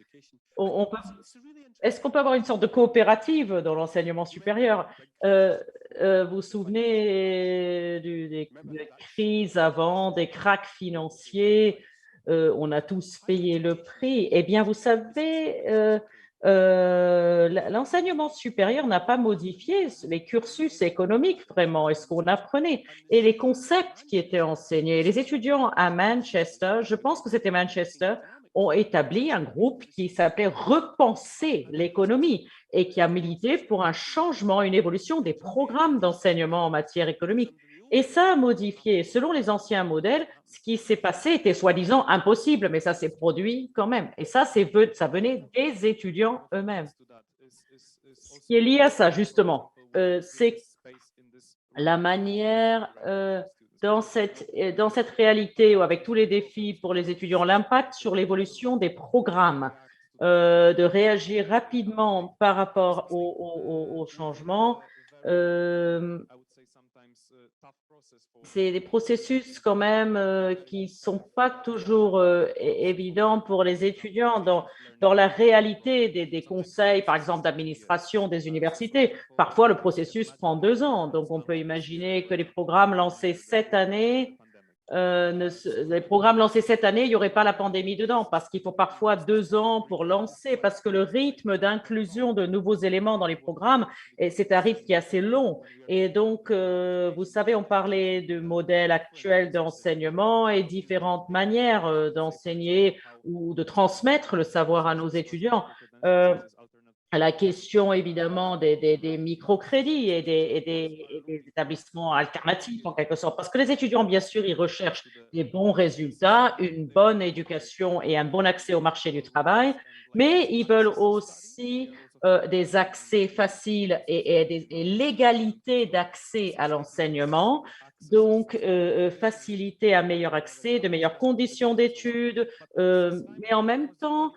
Est-ce qu'on peut avoir une sorte de coopérative dans l'enseignement supérieur? Vous vous souvenez des crises avant, des cracks financiers? On a tous payé le prix. Eh bien, vous savez, l'enseignement supérieur n'a pas modifié les cursus économiques vraiment et ce qu'on apprenait et les concepts qui étaient enseignés. Les étudiants à Manchester, je pense que c'était Manchester, ont établi un groupe qui s'appelait Repenser l'économie et qui a milité pour un changement, une évolution des programmes d'enseignement en matière économique. Et ça a modifié. Selon les anciens modèles, ce qui s'est passé était soi-disant impossible, mais ça s'est produit quand même. Et ça venait des étudiants eux-mêmes. Ce qui est lié à ça, justement, c'est la manière, dans cette réalité, ou avec tous les défis pour les étudiants, l'impact sur l'évolution des programmes, de réagir rapidement par rapport au changement. C'est des processus quand même qui ne sont pas toujours évidents pour les étudiants dans la réalité des conseils, par exemple, d'administration des universités. Parfois, le processus prend 2 ans. Donc, on peut imaginer que les programmes lancés cette année, il n'y aurait pas la pandémie dedans parce qu'il faut parfois 2 ans pour lancer, parce que le rythme d'inclusion de nouveaux éléments dans les programmes, c'est un rythme qui est assez long. Et donc, vous savez, on parlait du modèle actuel d'enseignement et différentes manières d'enseigner ou de transmettre le savoir à nos étudiants. à la question évidemment des microcrédits et des établissements alternatifs en quelque sorte. Parce que les étudiants, bien sûr, ils recherchent des bons résultats, une bonne éducation et un bon accès au marché du travail, mais ils veulent aussi des accès faciles et l'égalité d'accès à l'enseignement. Donc, faciliter un meilleur accès, de meilleures conditions d'études, mais en même temps,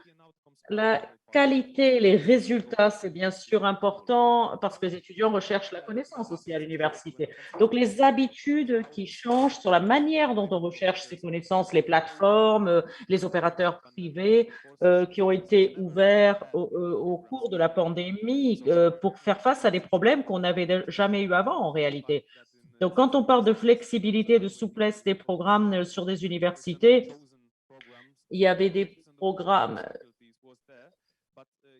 la qualité, les résultats, c'est bien sûr important parce que les étudiants recherchent la connaissance aussi à l'université. Donc, les habitudes qui changent sur la manière dont on recherche ces connaissances, les plateformes, les opérateurs privés qui ont été ouverts au cours de la pandémie pour faire face à des problèmes qu'on n'avait jamais eu avant en réalité. Donc, quand on parle de flexibilité, de souplesse des programmes sur des universités, il y avait des programmes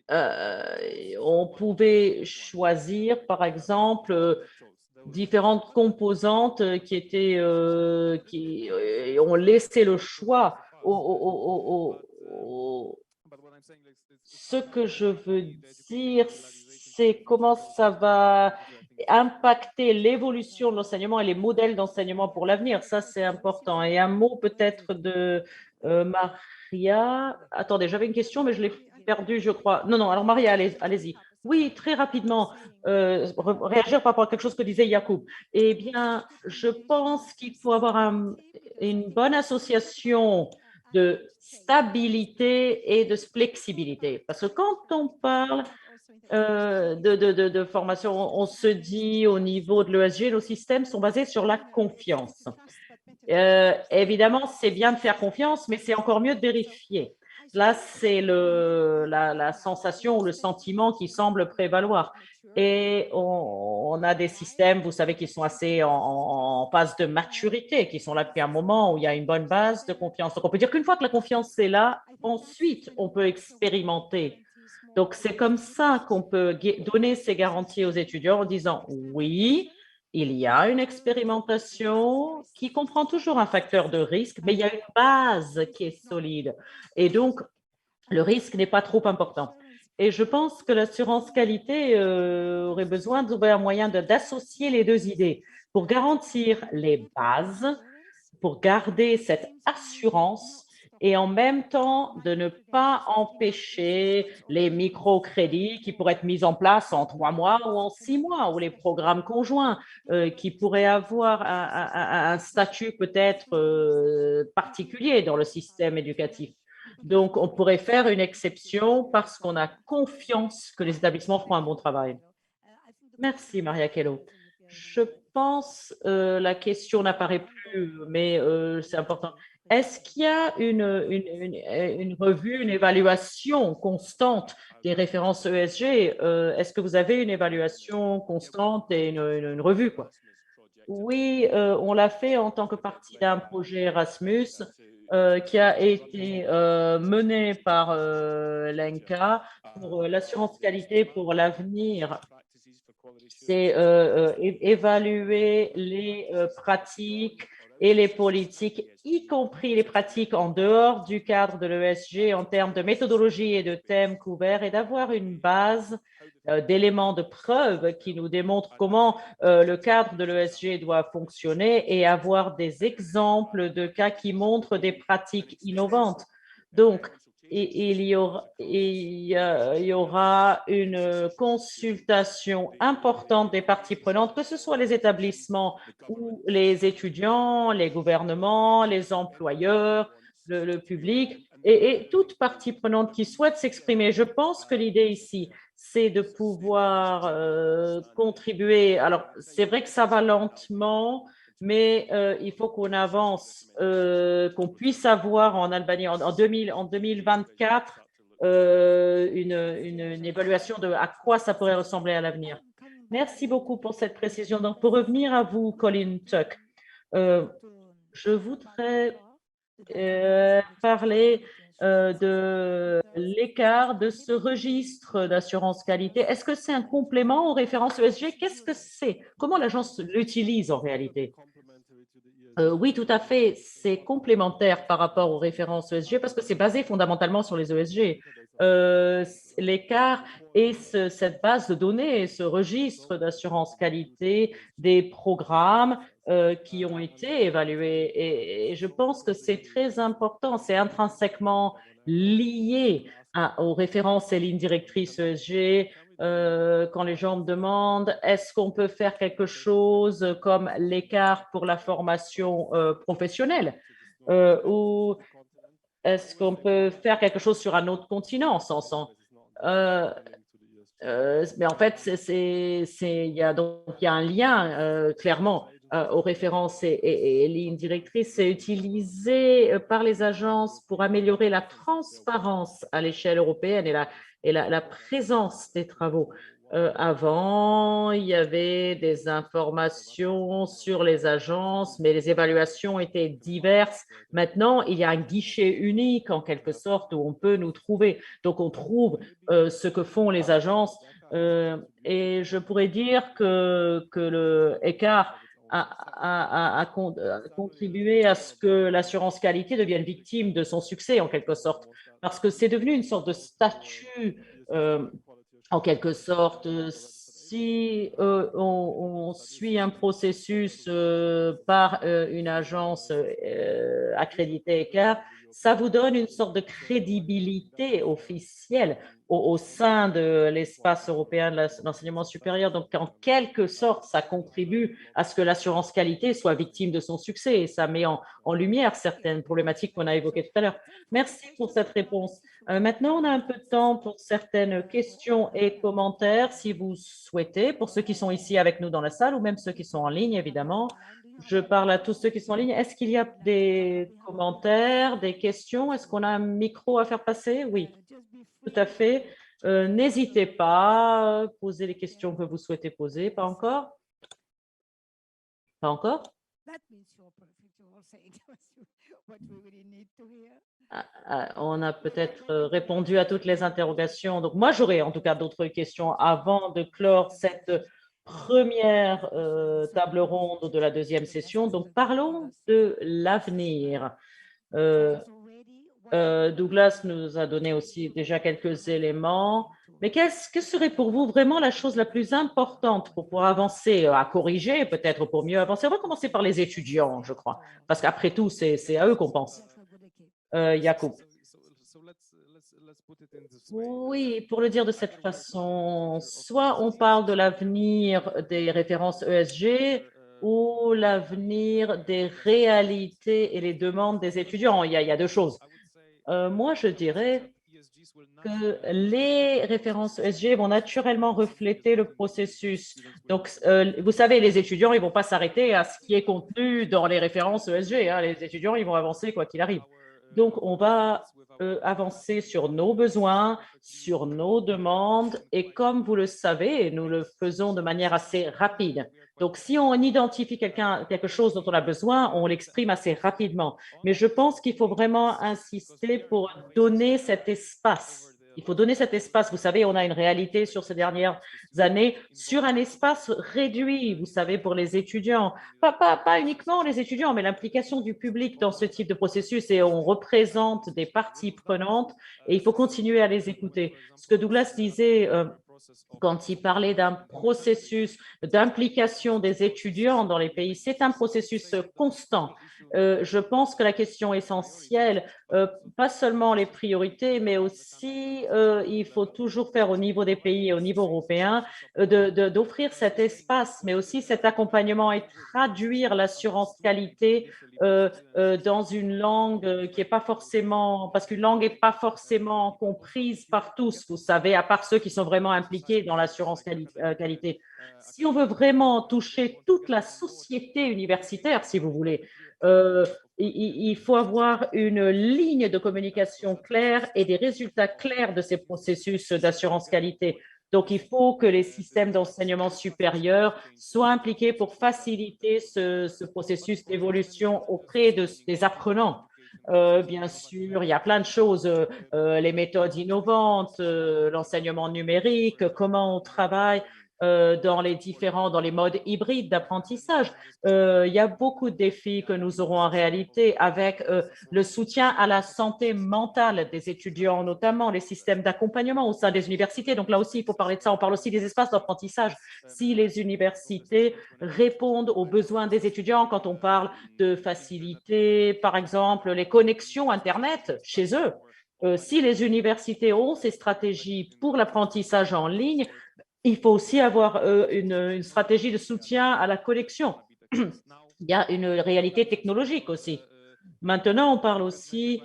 on pouvait choisir, par exemple, différentes composantes qui étaient, qui ont laissé le choix Ce que je veux dire, c'est comment ça va impacter l'évolution de l'enseignement et les modèles d'enseignement pour l'avenir. Ça, c'est important. Et un mot peut-être de Maria. Attendez, j'avais une question, mais je l'ai perdue, je crois. Non, non, alors Maria, allez-y. Oui, très rapidement, réagir par rapport à quelque chose que disait Yacoub. Eh bien, je pense qu'il faut avoir une bonne association de stabilité et de flexibilité. Parce que quand on parle de formation, on se dit au niveau de l'ESG, nos systèmes sont basés sur la confiance. Évidemment, c'est bien de faire confiance, mais c'est encore mieux de vérifier. Là, c'est la sensation ou le sentiment qui semble prévaloir. Et on a des systèmes, vous savez, qui sont assez en phase de maturité, qui sont là depuis un moment où il y a une bonne base de confiance. Donc, on peut dire qu'une fois que la confiance est là, ensuite, on peut expérimenter. Donc, c'est comme ça qu'on peut donner ces garanties aux étudiants en disant oui, il y a une expérimentation qui comprend toujours un facteur de risque, mais il y a une base qui est solide. Et donc, le risque n'est pas trop important. Et je pense que l'assurance qualité aurait besoin de trouver un moyen d'associer les deux idées pour garantir les bases, pour garder cette assurance et en même temps de ne pas empêcher les microcrédits qui pourraient être mis en place en 3 mois ou en 6 mois, ou les programmes conjoints qui pourraient avoir un statut peut-être particulier dans le système éducatif. Donc, on pourrait faire une exception parce qu'on a confiance que les établissements feront un bon travail. Merci, Maria Kello. Je pense la question n'apparaît plus, mais c'est important. Est-ce qu'il y a une revue, une évaluation constante des références ESG? Est-ce que vous avez une évaluation constante et une revue, quoi? Oui, on l'a fait en tant que partie d'un projet Erasmus qui a été mené par l'ENCA pour l'assurance qualité pour l'avenir. C'est évaluer les pratiques et les politiques, y compris les pratiques en dehors du cadre de l'ESG en termes de méthodologie et de thèmes couverts, et d'avoir une base d'éléments de preuve qui nous démontrent comment le cadre de l'ESG doit fonctionner et avoir des exemples de cas qui montrent des pratiques innovantes. Donc, il y aura une consultation importante des parties prenantes, que ce soit les établissements ou les étudiants, les gouvernements, les employeurs, le public et toute partie prenante qui souhaite s'exprimer. Je pense que l'idée ici, c'est de pouvoir contribuer. Alors, c'est vrai que ça va lentement, mais il faut qu'on avance, qu'on puisse avoir en Albanie en 2024 une évaluation de à quoi ça pourrait ressembler à l'avenir. Merci beaucoup pour cette précision. Donc, pour revenir à vous, Colin Tuck, je voudrais parler de l'écart de ce registre d'assurance qualité. Est-ce que c'est un complément aux références ESG? Qu'est-ce que c'est? Comment l'agence l'utilise en réalité? Oui, tout à fait. C'est complémentaire par rapport aux références ESG parce que c'est basé fondamentalement sur les ESG. l'écart et cette base de données, ce registre d'assurance qualité des programmes qui ont été évalués. Et je pense que c'est très important, c'est intrinsèquement lié aux références et lignes directrices ESG. Quand les gens me demandent est-ce qu'on peut faire quelque chose comme l'écart pour la formation professionnelle ou est-ce qu'on peut faire quelque chose sur un autre continent mais en fait, il y a un lien clairement aux références et lignes directrices. C'est utilisé par les agences pour améliorer la transparence à l'échelle européenne et la présence des travaux. Avant, il y avait des informations sur les agences, mais les évaluations étaient diverses. Maintenant, il y a un guichet unique en quelque sorte où on peut nous trouver. Donc, on trouve ce que font les agences. Et je pourrais dire que le écart a contribué à ce que l'assurance qualité devienne victime de son succès en quelque sorte, parce que c'est devenu une sorte de statut en quelque sorte. Si on suit un processus par une agence accréditée écart, ça vous donne une sorte de crédibilité officielle au sein de l'espace européen de l'enseignement supérieur. Donc, en quelque sorte, ça contribue à ce que l'assurance qualité soit victime de son succès et ça met en lumière certaines problématiques qu'on a évoquées tout à l'heure. Merci pour cette réponse. Maintenant, on a un peu de temps pour certaines questions et commentaires, si vous souhaitez, pour ceux qui sont ici avec nous dans la salle ou même ceux qui sont en ligne, évidemment. Je parle à tous ceux qui sont en ligne. Est-ce qu'il y a des commentaires, des questions? Est-ce qu'on a un micro à faire passer? Oui, tout à fait. N'hésitez pas à poser les questions que vous souhaitez poser. Pas encore? Pas encore? On a peut-être répondu à toutes les interrogations. Donc, moi, j'aurais en tout cas d'autres questions avant de clore cette première table ronde de la deuxième session. Donc, parlons de l'avenir. Douglas nous a donné aussi déjà quelques éléments. Mais que serait pour vous vraiment la chose la plus importante pour pouvoir avancer, à corriger peut-être pour mieux avancer? On va commencer par les étudiants, je crois, parce qu'après tout, c'est à eux qu'on pense. Yacoub. Oui, pour le dire de cette façon, soit on parle de l'avenir des références ESG ou l'avenir des réalités et les demandes des étudiants. Il y a deux choses. Moi, je dirais que les références ESG vont naturellement refléter le processus. Donc, vous savez, les étudiants, ils ne vont pas s'arrêter à ce qui est contenu dans les références ESG. Hein. Les étudiants, ils vont avancer quoi qu'il arrive. Donc, on va avancer sur nos besoins, sur nos demandes. Et comme vous le savez, nous le faisons de manière assez rapide. Donc, si on identifie quelque chose dont on a besoin, on l'exprime assez rapidement. Mais je pense qu'il faut vraiment insister pour donner cet espace. Il faut donner cet espace. Vous savez, on a une réalité sur ces dernières années, sur un espace réduit, vous savez, pour les étudiants. Pas uniquement les étudiants, mais l'implication du public dans ce type de processus. Et on représente des parties prenantes et il faut continuer à les écouter. Ce que Douglas disait quand il parlait d'un processus d'implication des étudiants dans les pays, c'est un processus constant. Je pense que la question essentielle, pas seulement les priorités, mais aussi il faut toujours faire au niveau des pays et au niveau européen, d'offrir cet espace, mais aussi cet accompagnement et traduire l'assurance qualité dans une langue qui n'est pas forcément, parce qu'une langue n'est pas forcément comprise par tous, vous savez, à part ceux qui sont vraiment impliqués dans l'assurance qualité. Si on veut vraiment toucher toute la société universitaire, si vous voulez, il faut avoir une ligne de communication claire et des résultats clairs de ces processus d'assurance qualité. Donc, il faut que les systèmes d'enseignement supérieur soient impliqués pour faciliter ce processus d'évolution auprès des apprenants. Bien sûr, il y a plein de choses, les méthodes innovantes, l'enseignement numérique, comment on travaille. dans les modes hybrides d'apprentissage. Il y a beaucoup de défis que nous aurons en réalité avec le soutien à la santé mentale des étudiants, notamment les systèmes d'accompagnement au sein des universités. Donc là aussi, il faut parler de ça. On parle aussi des espaces d'apprentissage. Si les universités répondent aux besoins des étudiants, quand on parle de faciliter, par exemple, les connexions Internet chez eux, si les universités ont ces stratégies pour l'apprentissage en ligne, il faut aussi avoir une stratégie de soutien à la connexion. Il y a une réalité technologique aussi. Maintenant, on parle aussi,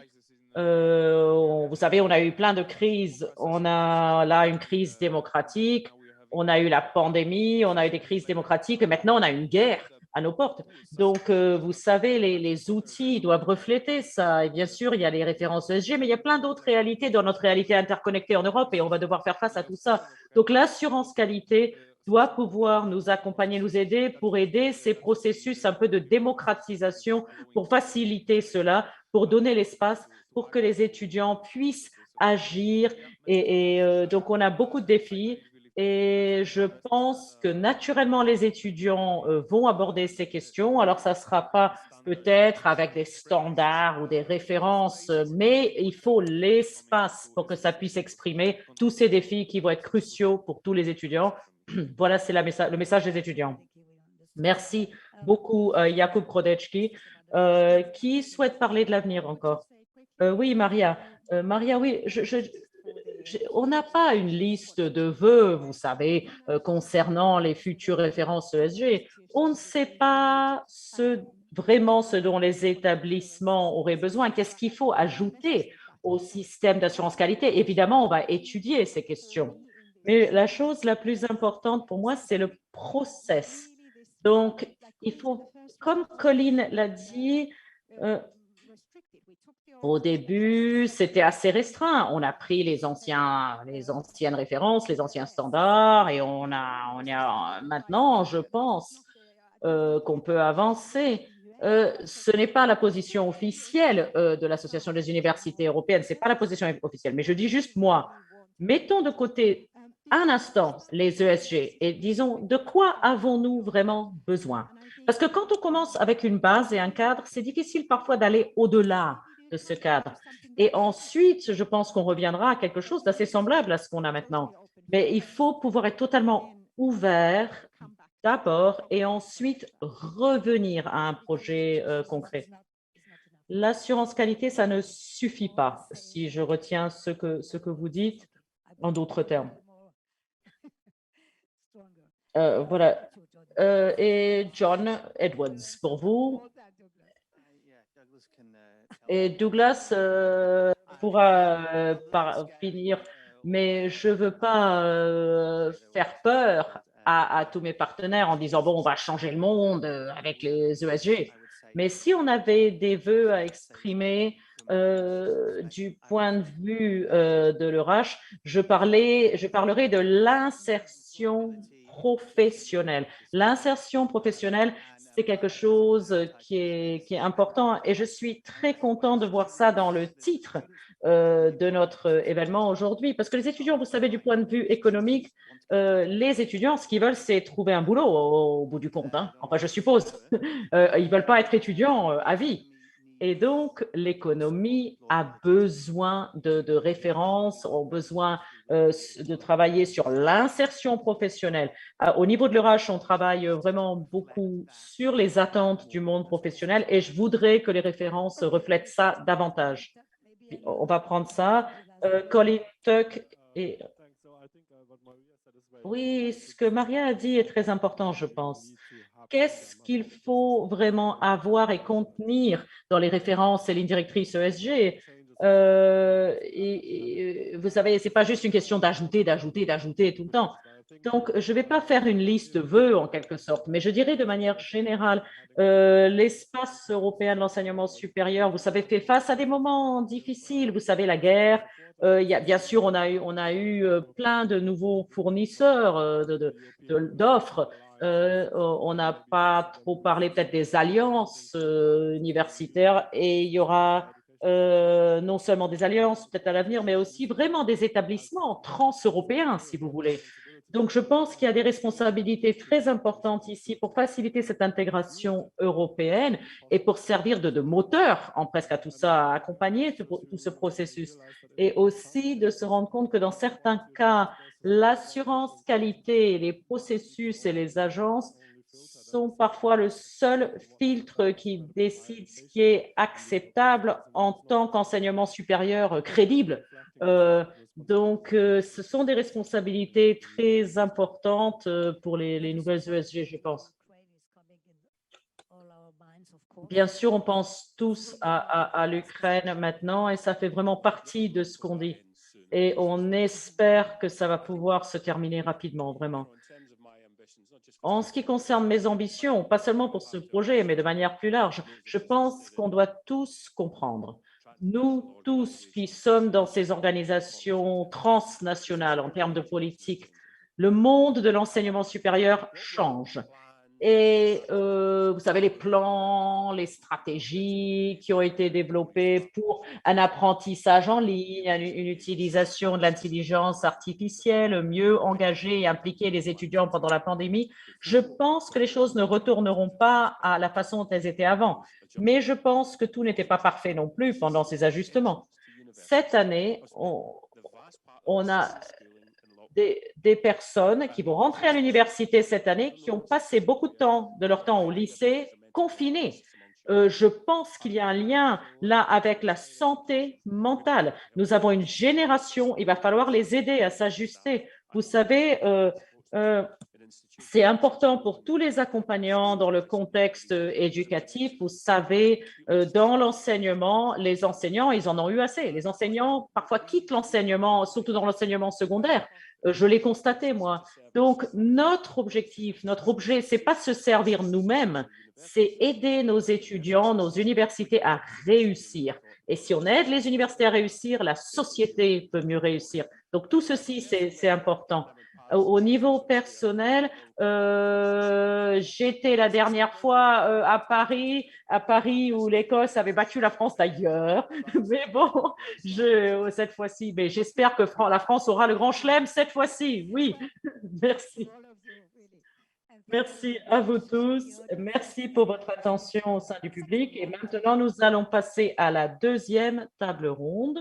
vous savez, on a eu plein de crises. On a là une crise démocratique, on a eu la pandémie, on a eu des crises démocratiques et maintenant on a une guerre à nos portes. Donc, vous savez, les outils doivent refléter ça. Et bien sûr, il y a les références ESG, mais il y a plein d'autres réalités dans notre réalité interconnectée en Europe et on va devoir faire face à tout ça. Donc, l'assurance qualité doit pouvoir nous accompagner, nous aider pour aider ces processus un peu de démocratisation, pour faciliter cela, pour donner l'espace pour que les étudiants puissent agir. Donc, on a beaucoup de défis. Et je pense que naturellement, les étudiants vont aborder ces questions. Alors, ça ne sera pas peut-être avec des standards ou des références, mais il faut l'espace pour que ça puisse exprimer tous ces défis qui vont être cruciaux pour tous les étudiants. Voilà, c'est le message des étudiants. Merci beaucoup, Jakub Krodeczki. Qui souhaite parler de l'avenir encore? Oui, Maria. Maria, oui, on n'a pas une liste de vœux, vous savez, concernant les futures références ESG. On ne sait pas vraiment ce dont les établissements auraient besoin. Qu'est-ce qu'il faut ajouter au système d'assurance qualité? Évidemment, on va étudier ces questions. Mais la chose la plus importante pour moi, c'est le process. Donc, il faut, comme Colline l'a dit, au début, c'était assez restreint. On a pris les anciennes références, les anciens standards, et maintenant, je pense qu'on peut avancer. Ce n'est pas la position officielle de l'Association des universités européennes, ce n'est pas la position officielle, mais je dis juste moi, mettons de côté un instant les ESG et disons de quoi avons-nous vraiment besoin? Parce que quand on commence avec une base et un cadre, c'est difficile parfois d'aller au-delà de ce cadre. Et ensuite, je pense qu'on reviendra à quelque chose d'assez semblable à ce qu'on a maintenant. Mais il faut pouvoir être totalement ouvert d'abord et ensuite revenir à un projet concret. L'assurance qualité, ça ne suffit pas, si je retiens ce que vous dites en d'autres termes. Voilà. Et John Edwards, pour vous. Et Douglas pourra finir, mais je ne veux pas faire peur à tous mes partenaires en disant, bon, on va changer le monde avec les ESG. Mais si on avait des vœux à exprimer du point de vue de l'ERH, je parlerai de l'insertion professionnelle. L'insertion professionnelle, c'est quelque chose qui est important et je suis très content de voir ça dans le titre de notre événement aujourd'hui parce que les étudiants, vous savez, du point de vue économique, les étudiants, ce qu'ils veulent, c'est trouver un boulot au bout du compte. Hein. Enfin, je suppose. Ils ne veulent pas être étudiants à vie. Et donc, l'économie a besoin de références, a besoin de travailler sur l'insertion professionnelle. Au niveau de l'ERH, on travaille vraiment beaucoup sur les attentes du monde professionnel et je voudrais que les références reflètent ça davantage. On va prendre ça. Colin Tuck et... Oui, ce que Maria a dit est très important, je pense. Qu'est-ce qu'il faut vraiment avoir et contenir dans les références et lignes directrices ESG? Vous savez, ce n'est pas juste une question d'ajouter tout le temps. Donc, je ne vais pas faire une liste de vœux en quelque sorte, mais je dirais de manière générale, l'espace européen de l'enseignement supérieur, vous savez, fait face à des moments difficiles. Vous savez, la guerre, bien sûr, on a eu plein de nouveaux fournisseurs d'offres. On n'a pas trop parlé peut-être des alliances universitaires et il y aura non seulement des alliances peut-être à l'avenir, mais aussi vraiment des établissements transeuropéens, si vous voulez. Donc, je pense qu'il y a des responsabilités très importantes ici pour faciliter cette intégration européenne et pour servir de moteur en presque à tout ça, à accompagner tout ce processus. Et aussi de se rendre compte que dans certains cas, l'assurance qualité, les processus et les agences sont parfois le seul filtre qui décide ce qui est acceptable en tant qu'enseignement supérieur crédible. Ce sont des responsabilités très importantes pour les nouvelles ESG, je pense. Bien sûr, on pense tous à l'Ukraine maintenant et ça fait vraiment partie de ce qu'on dit. Et on espère que ça va pouvoir se terminer rapidement, vraiment. En ce qui concerne mes ambitions, pas seulement pour ce projet, mais de manière plus large, je pense qu'on doit tous comprendre. Nous tous qui sommes dans ces organisations transnationales en termes de politique, le monde de l'enseignement supérieur change. Et vous savez, les plans, les stratégies qui ont été développées pour un apprentissage en ligne, une utilisation de l'intelligence artificielle, mieux engager et impliquer les étudiants pendant la pandémie, je pense que les choses ne retourneront pas à la façon dont elles étaient avant. Mais je pense que tout n'était pas parfait non plus pendant ces ajustements. Cette année, on a des personnes qui vont rentrer à l'université cette année, qui ont passé beaucoup de leur temps au lycée confinés. Je pense qu'il y a un lien là avec la santé mentale. Nous avons une génération, il va falloir les aider à s'ajuster. Vous savez, c'est important pour tous les accompagnants dans le contexte éducatif. Vous savez, dans l'enseignement, les enseignants, ils en ont eu assez. Les enseignants, parfois, quittent l'enseignement, surtout dans l'enseignement secondaire. Je l'ai constaté, moi. Donc, notre objectif, notre objet, c'est pas se servir nous-mêmes, c'est aider nos étudiants, nos universités à réussir. Et si on aide les universités à réussir, la société peut mieux réussir. Donc, tout ceci, c'est important. Au niveau personnel, j'étais la dernière fois à Paris où l'Écosse avait battu la France d'ailleurs. Mais bon, cette fois-ci, mais j'espère que la France aura le grand chelem cette fois-ci. Oui, merci. Merci à vous tous. Merci pour votre attention au sein du public. Et maintenant, nous allons passer à la deuxième table ronde.